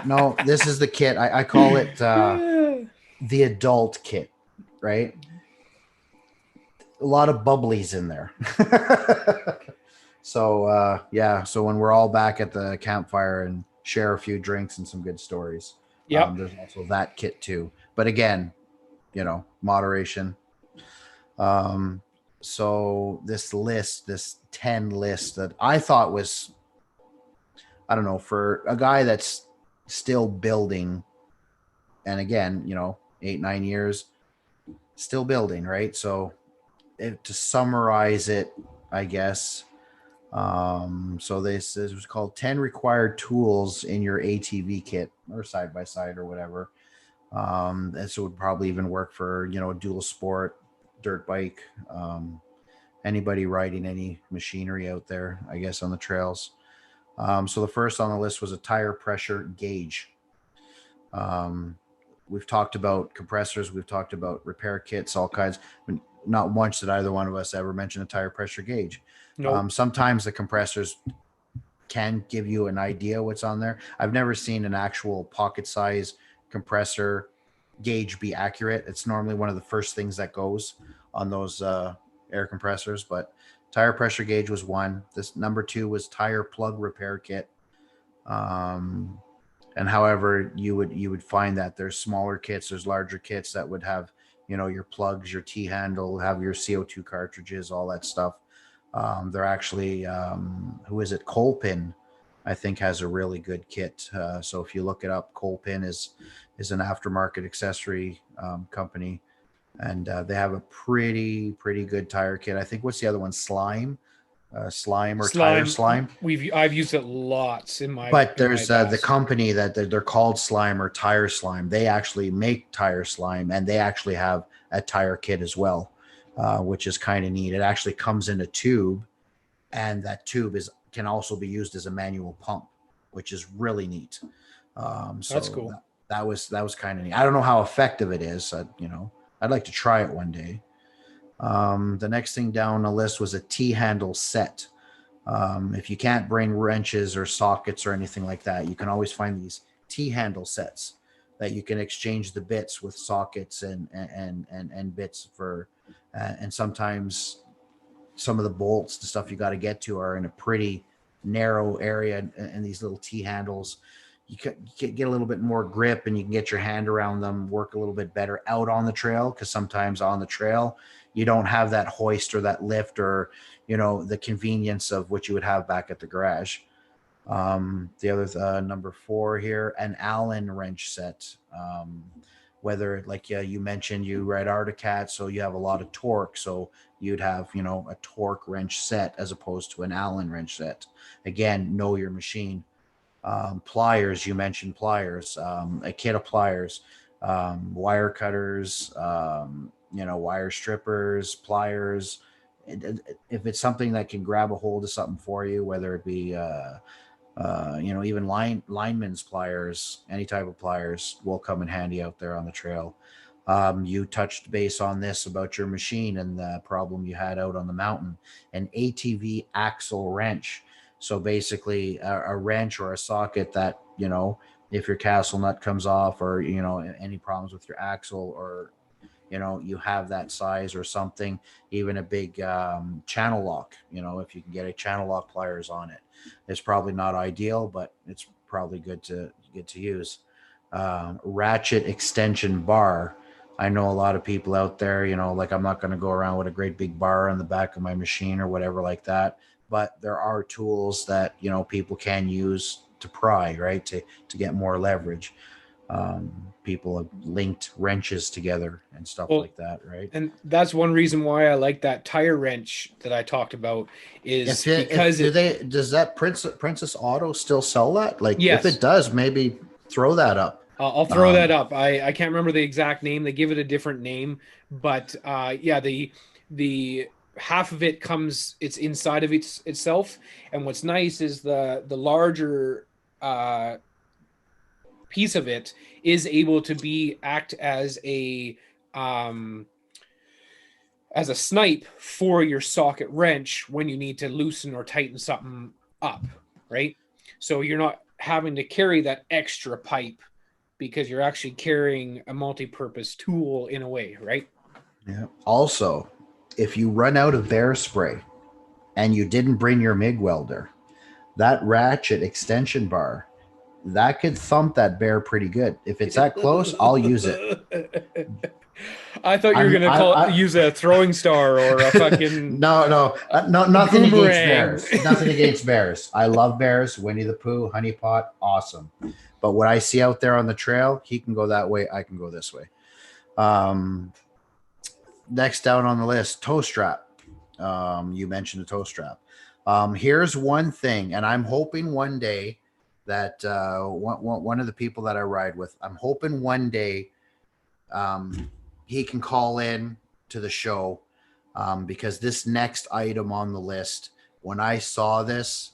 No, this is the kit. I call it the adult kit, right? A lot of bubblies in there. So yeah, so when we're all back at the campfire and share a few drinks and some good stories. Yep. There's also that kit too. But again, moderation. So this 10 list that I thought was, I don't know, for a guy that's still building, and again, 8-9 years still building, right? So to summarize it, I guess, so this was called 10 required tools in your ATV kit or side by side or whatever. And so it would probably even work for a dual sport dirt bike, anybody riding any machinery out there, I guess, on the trails. So the first on the list was a tire pressure gauge. We've talked about compressors, we've talked about repair kits, all kinds. I mean, not once did either one of us ever mention a tire pressure gauge. Nope. Sometimes the compressors can give you an idea what's on there. I've never seen an actual pocket size compressor gauge be accurate. It's normally one of the first things that goes on those air compressors, but tire pressure gauge was one. This number 2 was tire plug repair kit. And however you would find that there's smaller kits, there's larger kits that would have, your plugs, your T-handle, have your CO2 cartridges, all that stuff. They're actually, who is it? Colpin, I think, has a really good kit. So if you look it up, Colpin is an aftermarket accessory company, and they have a pretty good tire kit. I think, what's the other one? Slime. Tire slime. I've used it lots in my. But there's the company that they're called Slime or Tire Slime. They actually make tire slime, and they actually have a tire kit as well, which is kind of neat. It actually comes in a tube, and that tube can also be used as a manual pump, which is really neat. So that's cool. That was kind of neat. I don't know how effective it is. I'd like to try it one day. The next thing down the list was a T-handle set. If you can't bring wrenches or sockets or anything like that, you can always find these T-handle sets that you can exchange the bits with sockets and bits for, and sometimes some of the bolts, the stuff you got to get to, are in a pretty narrow area, and these little T-handles, you can get a little bit more grip, and you can get your hand around them, work a little bit better out on the trail, because sometimes on the trail you don't have that hoist or that lift or the convenience of what you would have back at the garage. The other number 4 here, an Allen wrench set. Whether, like you mentioned, you ride Articat, so you have a lot of torque, so you'd have a torque wrench set as opposed to an Allen wrench set. Again, know your machine. Pliers, you mentioned pliers, a kit of pliers, wire cutters, wire strippers, pliers. If it's something that can grab a hold of something for you, whether it be even lineman's pliers, any type of pliers will come in handy out there on the trail. You touched base on this about your machine and the problem you had out on the mountain, an ATV axle wrench. So basically a wrench or a socket that, if your castle nut comes off, or, any problems with your axle, or, you have that size or something, even a big channel lock, if you can get a channel lock pliers on it, it's probably not ideal, but it's probably good to use. Ratchet extension bar. I know a lot of people out there, like, I'm not going to go around with a great big bar on the back of my machine or whatever like that, but there are tools that, people can use to pry, right, to get more leverage. People have linked wrenches together and stuff like that, right? And that's one reason why I like that tire wrench that I talked about, is does that Princess Auto still sell that? Like, yes. If it does, maybe throw that up. I'll throw that up. I can't remember the exact name. They give it a different name, but yeah, the half of it comes. It's inside of itself, and what's nice is the larger uh, piece of it is able to be act um, as a snipe for your socket wrench when you need to loosen or tighten something up, right? So you're not having to carry that extra pipe because you're actually carrying a multi-purpose tool in a way, right? Yeah. Also, if you run out of bear spray and you didn't bring your MIG welder, that ratchet extension bar, that could thump that bear pretty good. If it's that close, I'll use it. I thought you were gonna use a throwing star or a fucking nothing against boomerang. bears. Nothing against bears. I love bears. Winnie the Pooh, Honey Pot, awesome. But what I see out there on the trail, he can go that way. I can go this way. Next down on the list, toe strap. You mentioned the toe strap. Here's one thing, and I'm hoping one day that one of the people that I ride with, I'm hoping one day he can call in to the show because this next item on the list, when I saw this,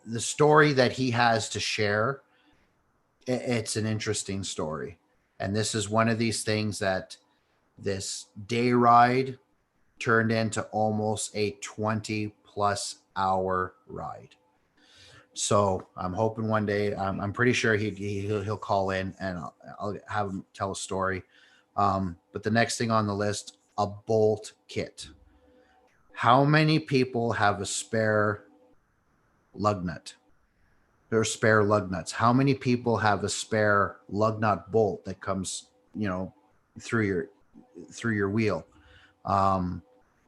the story that he has to share, it's an interesting story. And this is one of these things that this day ride turned into almost a 20+ hour ride. So I'm hoping one day, I'm pretty sure he'll call in and I'll have him tell a story. But the next thing on the list, a bolt kit. How many people have a spare lug nut? Or spare lug nuts? How many people have a spare lug nut bolt that comes, through your wheel?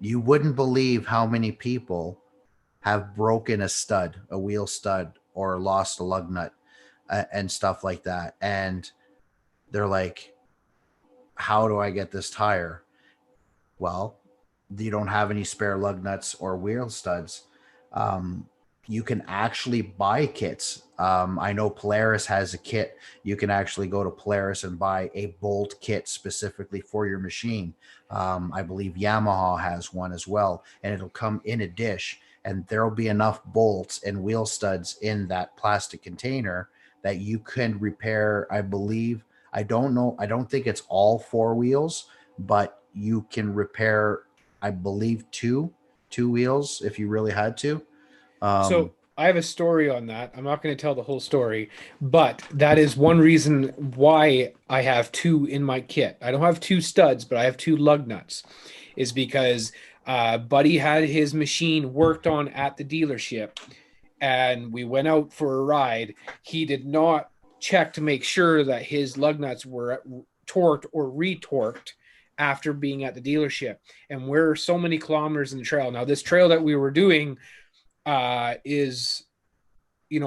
You wouldn't believe how many people have broken a wheel stud, or lost a lug nut and stuff like that. And they're like, how do I get this tire? Well, you don't have any spare lug nuts or wheel studs. You can actually buy kits. I know Polaris has a kit. You can actually go to Polaris and buy a bolt kit specifically for your machine. I believe Yamaha has one as well, and it'll come in a dish, and there'll be enough bolts and wheel studs in that plastic container that you can repair. I believe, I don't know, I don't think it's all four wheels, but you can repair, I believe, two wheels if you really had to. So I have a story on that. I'm not going to tell the whole story, but that is one reason why I have two in my kit. I don't have two studs, but I have two lug nuts, is because Buddy had his machine worked on at the dealership, and we went out for a ride. He did not check to make sure that his lug nuts were torqued or retorqued after being at the dealership. And we're so many kilometers in the trail. Now, this trail that we were doing is,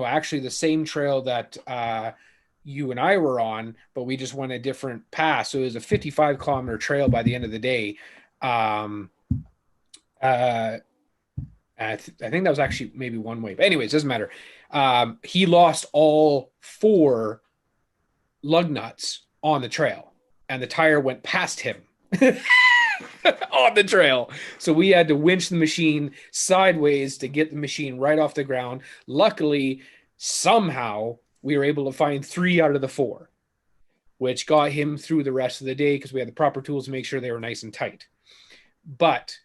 actually the same trail that you and I were on, but we just went a different path. So it was a 55-kilometer trail by the end of the day. I think that was actually maybe one way, but anyways, doesn't matter. He lost all four lug nuts on the trail, and the tire went past him. On the trail. So we had to winch the machine sideways to get the machine right off the ground. Luckily, somehow we were able to find 3 out of the 4, which got him through the rest of the day because we had the proper tools to make sure they were nice and tight. But,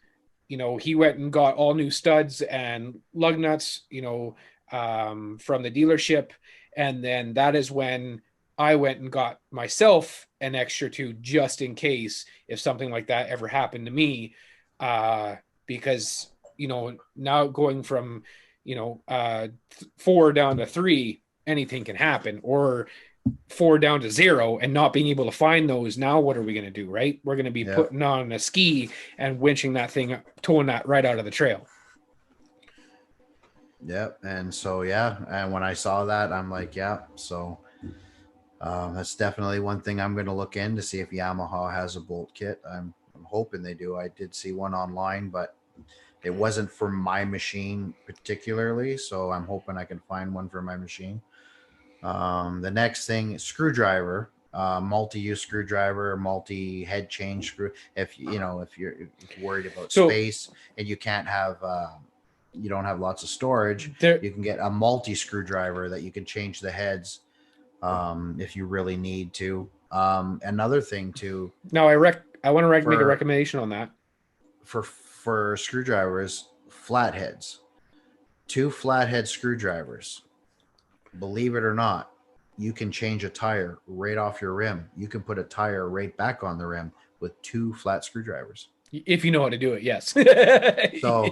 he went and got all new studs and lug nuts, from the dealership. And then that is when I went and got myself an extra 2 just in case if something like that ever happened to me. Because, now going from, 4 down to 3, anything can happen, or 4 down to 0 and not being able to find those. Now, what are we going to do? Right. We're going to be putting on a ski and winching that thing, towing that right out of the trail. Yep. And so, and when I saw that, I'm like, so that's definitely one thing I'm going to look in to see if Yamaha has a bolt kit. I'm hoping they do. I did see one online, but it wasn't for my machine particularly, so I'm hoping I can find one for my machine. The next thing, screwdriver, multi-use screwdriver, multi-head change screw. If if you're worried about So space and you can't have, you don't have lots of storage, there you can get a multi screwdriver that you can change the heads if you really need to. Another thing too, now I want to make a for recommendation on that. for screwdrivers, flatheads, two flathead screwdrivers. Believe it or not, you can change a tire right off your rim. You can put a tire right back on the rim with two flat screwdrivers. If you know how to do it, yes. So,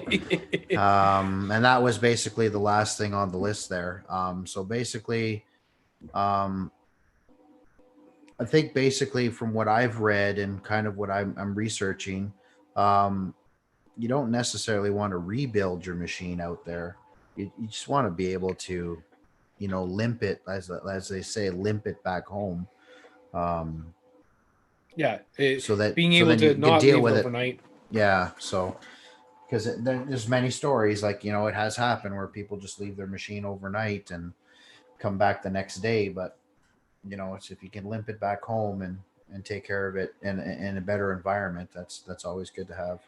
and that was basically the last thing on the list there. So basically, um, I think basically from what I've read and kind of what I'm researching, um, you don't necessarily want to rebuild your machine out there. You just want to be able to, limp it, as they say, limp it back home. Um, Yeah, so that being so able then you to can not deal leave with it it. overnight. Yeah. So because there's many stories, like, it has happened where people just leave their machine overnight and come back the next day. But it's, if you can limp it back home and take care of it in a better environment, that's always good to have.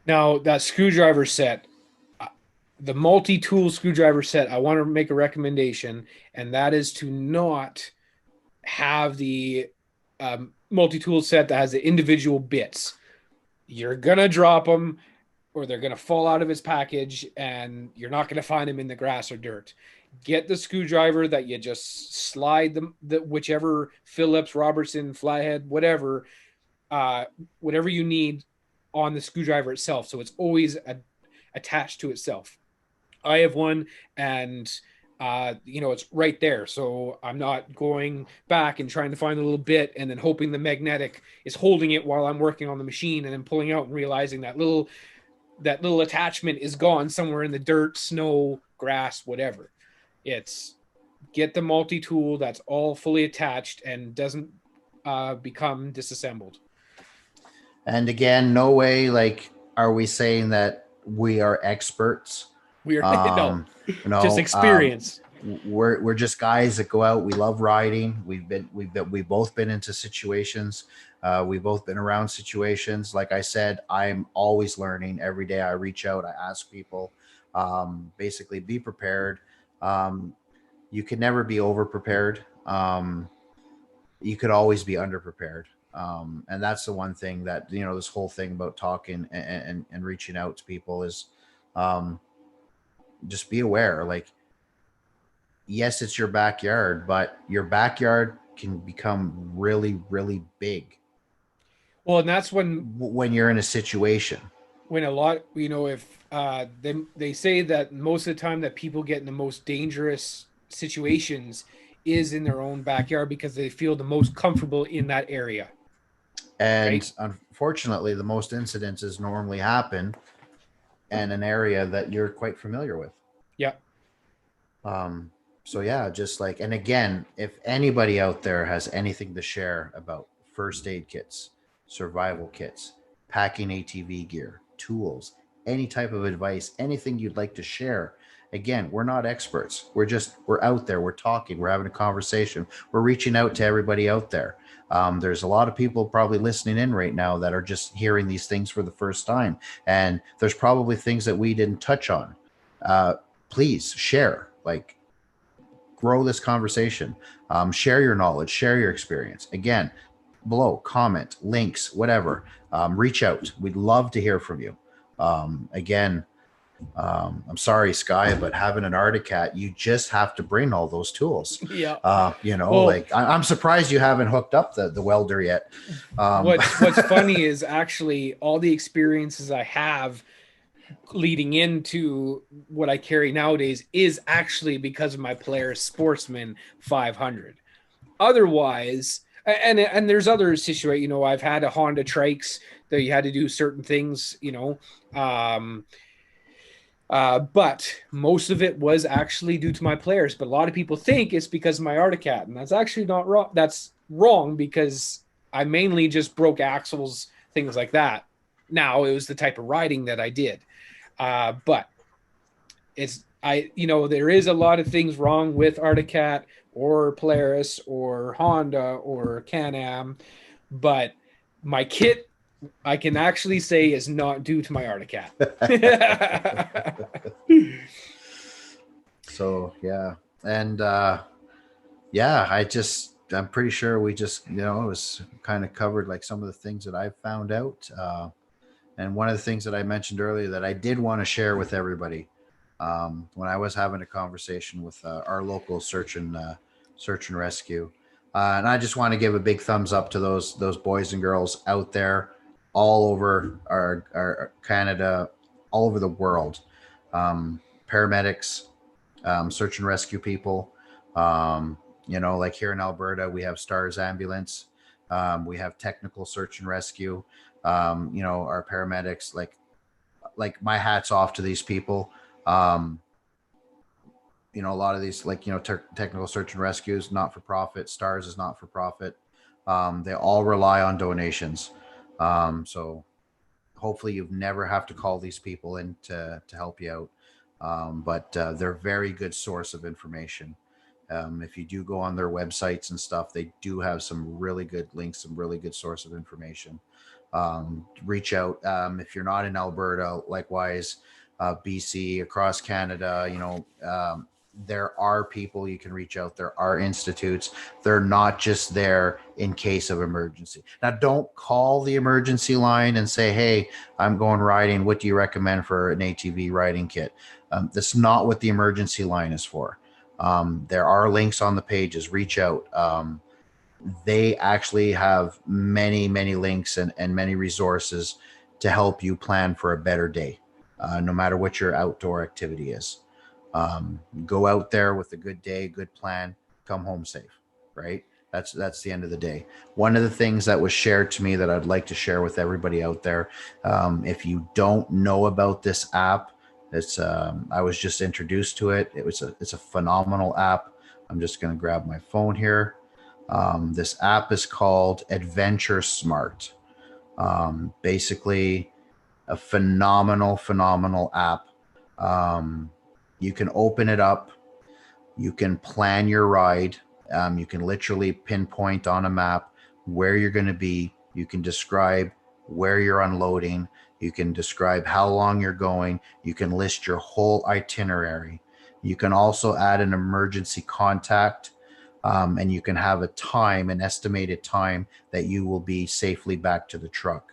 Now that screwdriver set, the multi-tool screwdriver set, I want to make a recommendation, and that is to not have the multi-tool set that has the individual bits. You're gonna drop them, or they're gonna fall out of its package, and you're not gonna find them in the grass or dirt. Get the screwdriver that you just slide the whichever Phillips, Robertson, flathead, whatever you need on the screwdriver itself, so it's always attached to itself. I have one, and it's right there, so I'm not going back and trying to find a little bit and then hoping the magnetic is holding it while I'm working on the machine, and then pulling out and realizing that little attachment is gone somewhere in the dirt, snow, grass, whatever. It's get the multi-tool that's all fully attached and doesn't become disassembled. And again, no way, like, are we saying that we are experts. We are Um, no, just experience. We're just guys that go out. We love riding. We've both been into situations. We've both been around situations. Like I said, I'm always learning every day. I reach out. I ask people. Basically, be prepared. You can never be over prepared. You could always be underprepared. And that's the one thing that, this whole thing about talking and reaching out to people is, just be aware. Like, yes, it's your backyard, but your backyard can become really, really big. Well, and that's when you're in a situation. When a lot, if they say that most of the time that people get in the most dangerous situations is in their own backyard because they feel the most comfortable in that area. And right? Unfortunately, the most incidences normally happen in an area that you're quite familiar with. Yeah. So yeah, just like, and again, if anybody out there has anything to share about first aid kits, survival kits, packing ATV gear, tools, any type of advice, anything you'd like to share. Again, we're not experts. We're out there. We're talking. We're having a conversation. We're reaching out to everybody out there. There's a lot of people probably listening in right now that are just hearing these things for the first time. And there's probably things that we didn't touch on. Please share, like, grow this conversation. Share your knowledge, share your experience. Again, below, comment, links, whatever. Reach out. We'd love to hear from you. Again, I'm sorry, Sky, but having an Arctic Cat, you just have to bring all those tools. Yeah. Well, like, I'm surprised you haven't hooked up the welder yet. What's funny is actually all the experiences I have leading into what I carry nowadays is actually because of my Polaris Sportsman 500. Otherwise, and there's other situations, I've had a Honda Trikes that you had to do certain things, but most of it was actually due to my Polaris. But a lot of people think it's because of my Arctic Cat, and that's actually not wrong. That's wrong because I mainly just broke axles, things like that. Now, it was the type of riding that I did. But there is a lot of things wrong with Arctic Cat, or Polaris or Honda or Can-Am, but my kit, I can actually say, is not due to my Arctic Cat. So yeah, and I'm pretty sure we just it was kind of covered like some of the things that I've found out. And one of the things that I mentioned earlier that I did want to share with everybody, when I was having a conversation with our local search and rescue, and I just want to give a big thumbs up to those boys and girls out there all over our Canada, all over the world, paramedics, search and rescue people. Like here in Alberta, we have Stars Ambulance, we have technical search and rescue. Our paramedics, like my hat's off to these people. A lot of these, technical search and rescues, not for profit. Stars is not for profit. They all rely on donations. So hopefully you've never have to call these people in to help you out. But they're a very good source of information. If you do go on their websites and stuff, they do have some really good links, some really good source of information. Reach out. If you're not in Alberta, likewise, BC, across Canada, there are people you can reach out. There are institutes. They're not just there in case of emergency. Now, don't call the emergency line and say, hey, I'm going riding. What do you recommend for an ATV riding kit? That's not what the emergency line is for. There are links on the pages. Reach out. They actually have many, many links and many resources to help you plan for a better day, no matter what your outdoor activity is. Go out there with a good day, good plan, come home safe, right? That's the end of the day. One of the things that was shared to me that I'd like to share with everybody out there, if you don't know about this app, I was just introduced to it. It's a phenomenal app. I'm just going to grab my phone here. This app is called Adventure Smart. Basically, a phenomenal app. You can open it up. You can plan your ride. You can literally pinpoint on a map where you're going to be. You can describe where you're unloading. You can describe how long you're going. You can list your whole itinerary. You can also add an emergency contact, and you can have an estimated time that you will be safely back to the truck.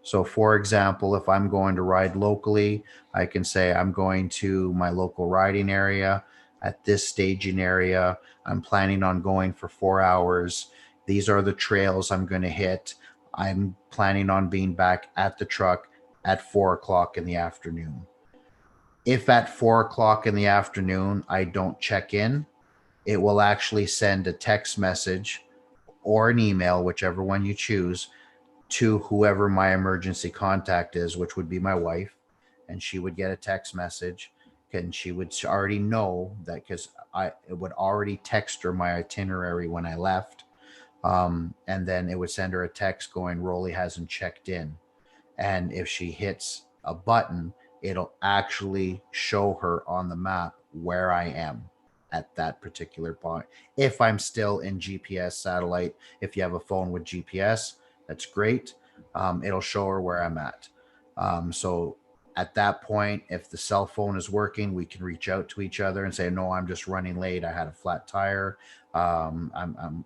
So for example, if I'm going to ride locally, I can say I'm going to my local riding area at this staging area. I'm planning on going for 4 hours. These are the trails I'm going to hit. I'm planning on being back at the truck at 4 o'clock in the afternoon. If at 4 o'clock in the afternoon I don't check in, it will actually send a text message or an email, whichever one you choose, to whoever my emergency contact is, which would be my wife. And she would get a text message, and she would already know that because it would already text her my itinerary when I left. And then it would send her a text going, Rolly hasn't checked in. And if she hits a button, it'll actually show her on the map where I am at that particular point. If I'm still in GPS satellite, if you have a phone with GPS, that's great. It'll show her where I'm at. So at that point, if the cell phone is working, we can reach out to each other and say, no, I'm just running late. I had a flat tire. I'm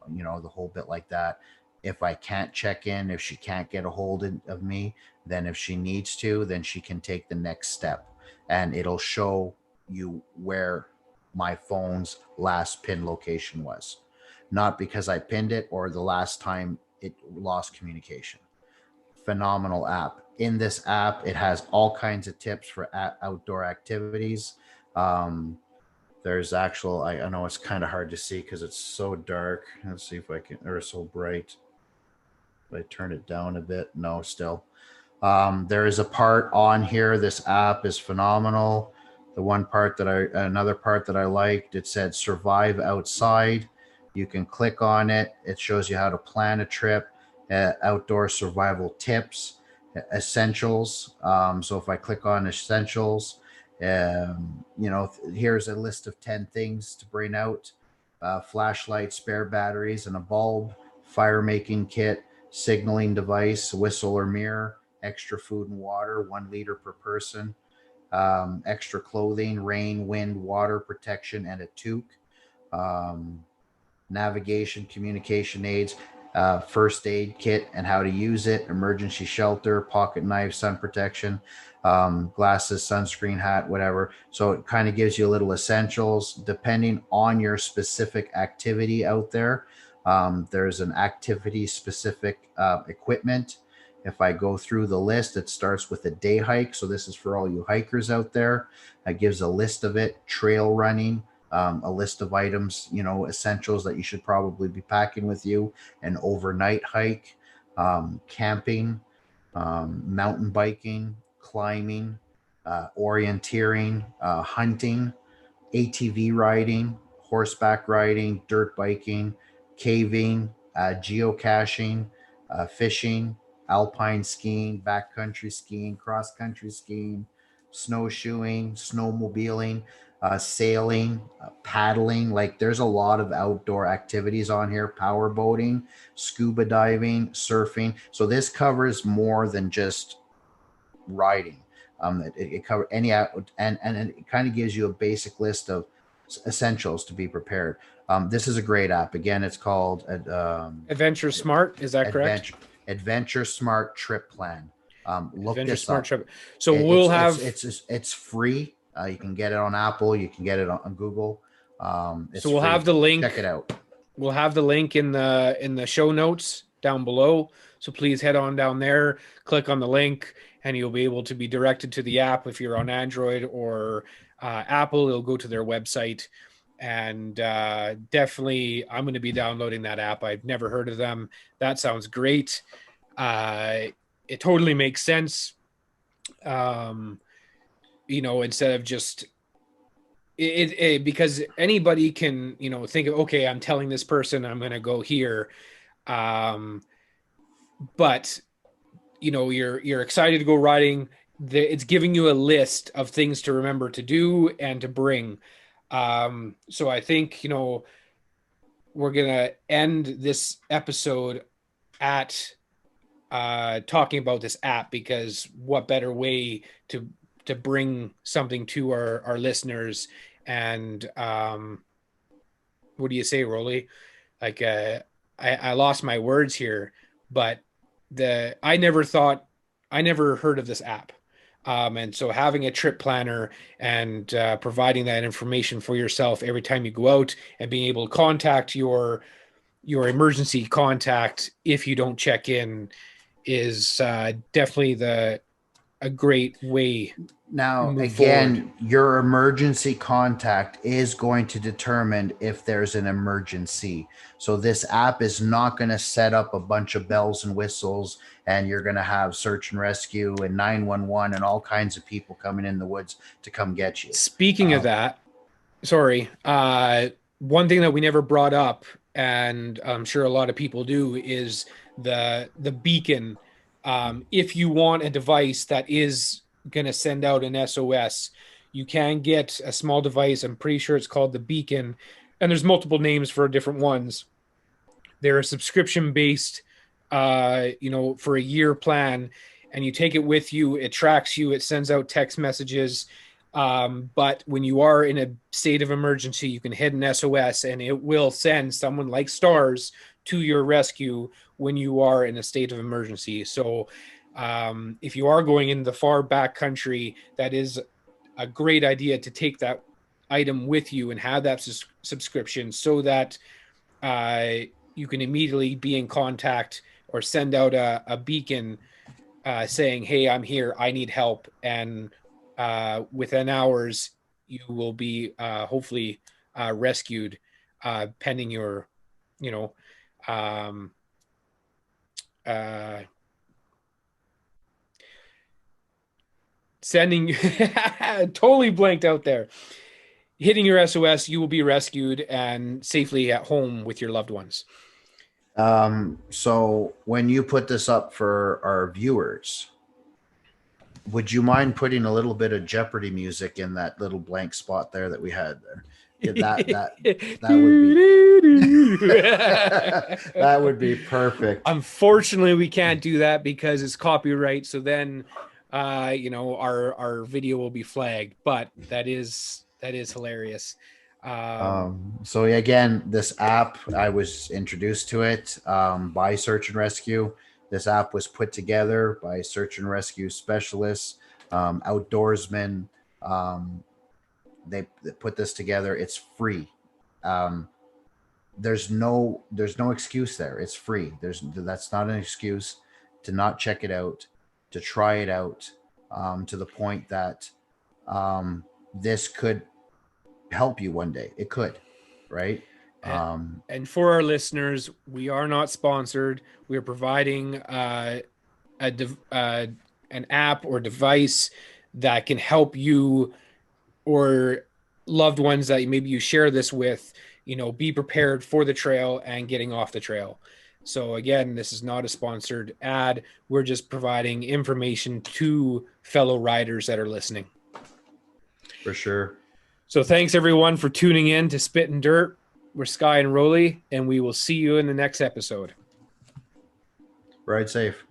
the whole bit like that. If I can't check in, if she can't get a hold of me, then if she needs to, then she can take the next step, and it'll show you where my phone's last pin location was, not because I pinned it or the last time it lost communication. Phenomenal app. In this app, it has all kinds of tips for outdoor activities. There's I know it's kind of hard to see because it's so dark. Let's see if I can, or so bright. If I turn it down a bit, no, still. There is a part on here. This app is phenomenal. Another part that I liked, it said survive outside. You can click on it. It shows you how to plan a trip, outdoor survival tips, essentials. So if I click on essentials, here's a list of 10 things to bring out. flashlight, spare batteries, and a bulb, fire making kit, signaling device, whistle or mirror, extra food and water, 1 liter per person, extra clothing, rain, wind, water protection, and a toque. Um, Navigation, communication aids, first aid kit and how to use it, emergency shelter, pocket knife, sun protection, glasses, sunscreen, hat, whatever. So it kind of gives you a little essentials depending on your specific activity out there. There's an activity specific equipment. If I go through the list, it starts with a day hike. So this is for all you hikers out there. It gives a list of it: trail running, a list of items, essentials that you should probably be packing with you, an overnight hike, camping, mountain biking, climbing, orienteering, hunting, ATV riding, horseback riding, dirt biking, caving, geocaching, fishing, alpine skiing, backcountry skiing, cross country skiing, snowshoeing, snowmobiling, sailing, paddling. Like there's a lot of outdoor activities on here, power boating, scuba diving, surfing. So this covers more than just riding. It covers any out, and it kind of gives you a basic list of essentials to be prepared. This is a great app. Again, it's called Adventure Smart. Is that correct? Adventure Smart Trip Plan. Look Adventure this Smart up. Trip. So we'll have it's free. You can get it on Apple. You can get it on Google. So we'll have the link. Check it out. We'll have the link in the show notes down below. So please head on down there, click on the link, and you'll be able to be directed to the app. If you're on Android or Apple, it'll go to their website. And definitely, I'm going to be downloading that app. I've never heard of them. That sounds great. It totally makes sense. Instead of just it because anybody can, think of, okay, I'm telling this person I'm going to go here. But you're excited to go riding. It's giving you a list of things to remember to do and to bring. So I think, we're going to end this episode at talking about this app, because what better way to bring something to our listeners. And what do you say, Rolly? Like I lost my words here, but I never heard of this app. And so having a trip planner and providing that information for yourself every time you go out, and being able to contact your emergency contact if you don't check in is definitely a great way. Now, again, your emergency contact is going to determine if there's an emergency. So this app is not going to set up a bunch of bells and whistles, and you're going to have search and rescue and 911 and all kinds of people coming in the woods to come get you. Speaking of that, sorry, one thing that we never brought up, and I'm sure a lot of people do, is the beacon. If you want a device that is going to send out an SOS, you can get a small device. I'm pretty sure it's called the beacon, and there's multiple names for different ones. They're a subscription based, for a year plan, and you take it with you. It tracks you. It sends out text messages. But when you are in a state of emergency, you can hit an SOS, and it will send someone like Stars to your rescue when you are in a state of emergency. So if you are going in the far back country, that is a great idea to take that item with you and have that subscription, so that you can immediately be in contact or send out a beacon saying, hey, I'm here, I need help. And within hours, you will be hopefully rescued, pending your, sending totally blanked out there. Hitting your SOS, you will be rescued and safely at home with your loved ones. So when you put this up for our viewers, would you mind putting a little bit of Jeopardy music in that little blank spot there that we had there? Yeah, that would be that would be perfect. Unfortunately, we can't do that because it's copyright. So then, our video will be flagged. But that is hilarious. So again, this app, I was introduced to it by Search and Rescue. This app was put together by search and rescue specialists, outdoorsmen. They put this together. It's free. There's no excuse there. It's free. That's not an excuse to not check it out, to try it out, to the point that this could help you one day. It could, right? And for our listeners, we are not sponsored. We are providing an app or device that can help you or loved ones that maybe you share this with, be prepared for the trail and getting off the trail. So again, this is not a sponsored ad. We're just providing information to fellow riders that are listening. For sure. So thanks everyone for tuning in to Spittin Dirt. We're Sky and Rolly, and we will see you in the next episode. Ride safe.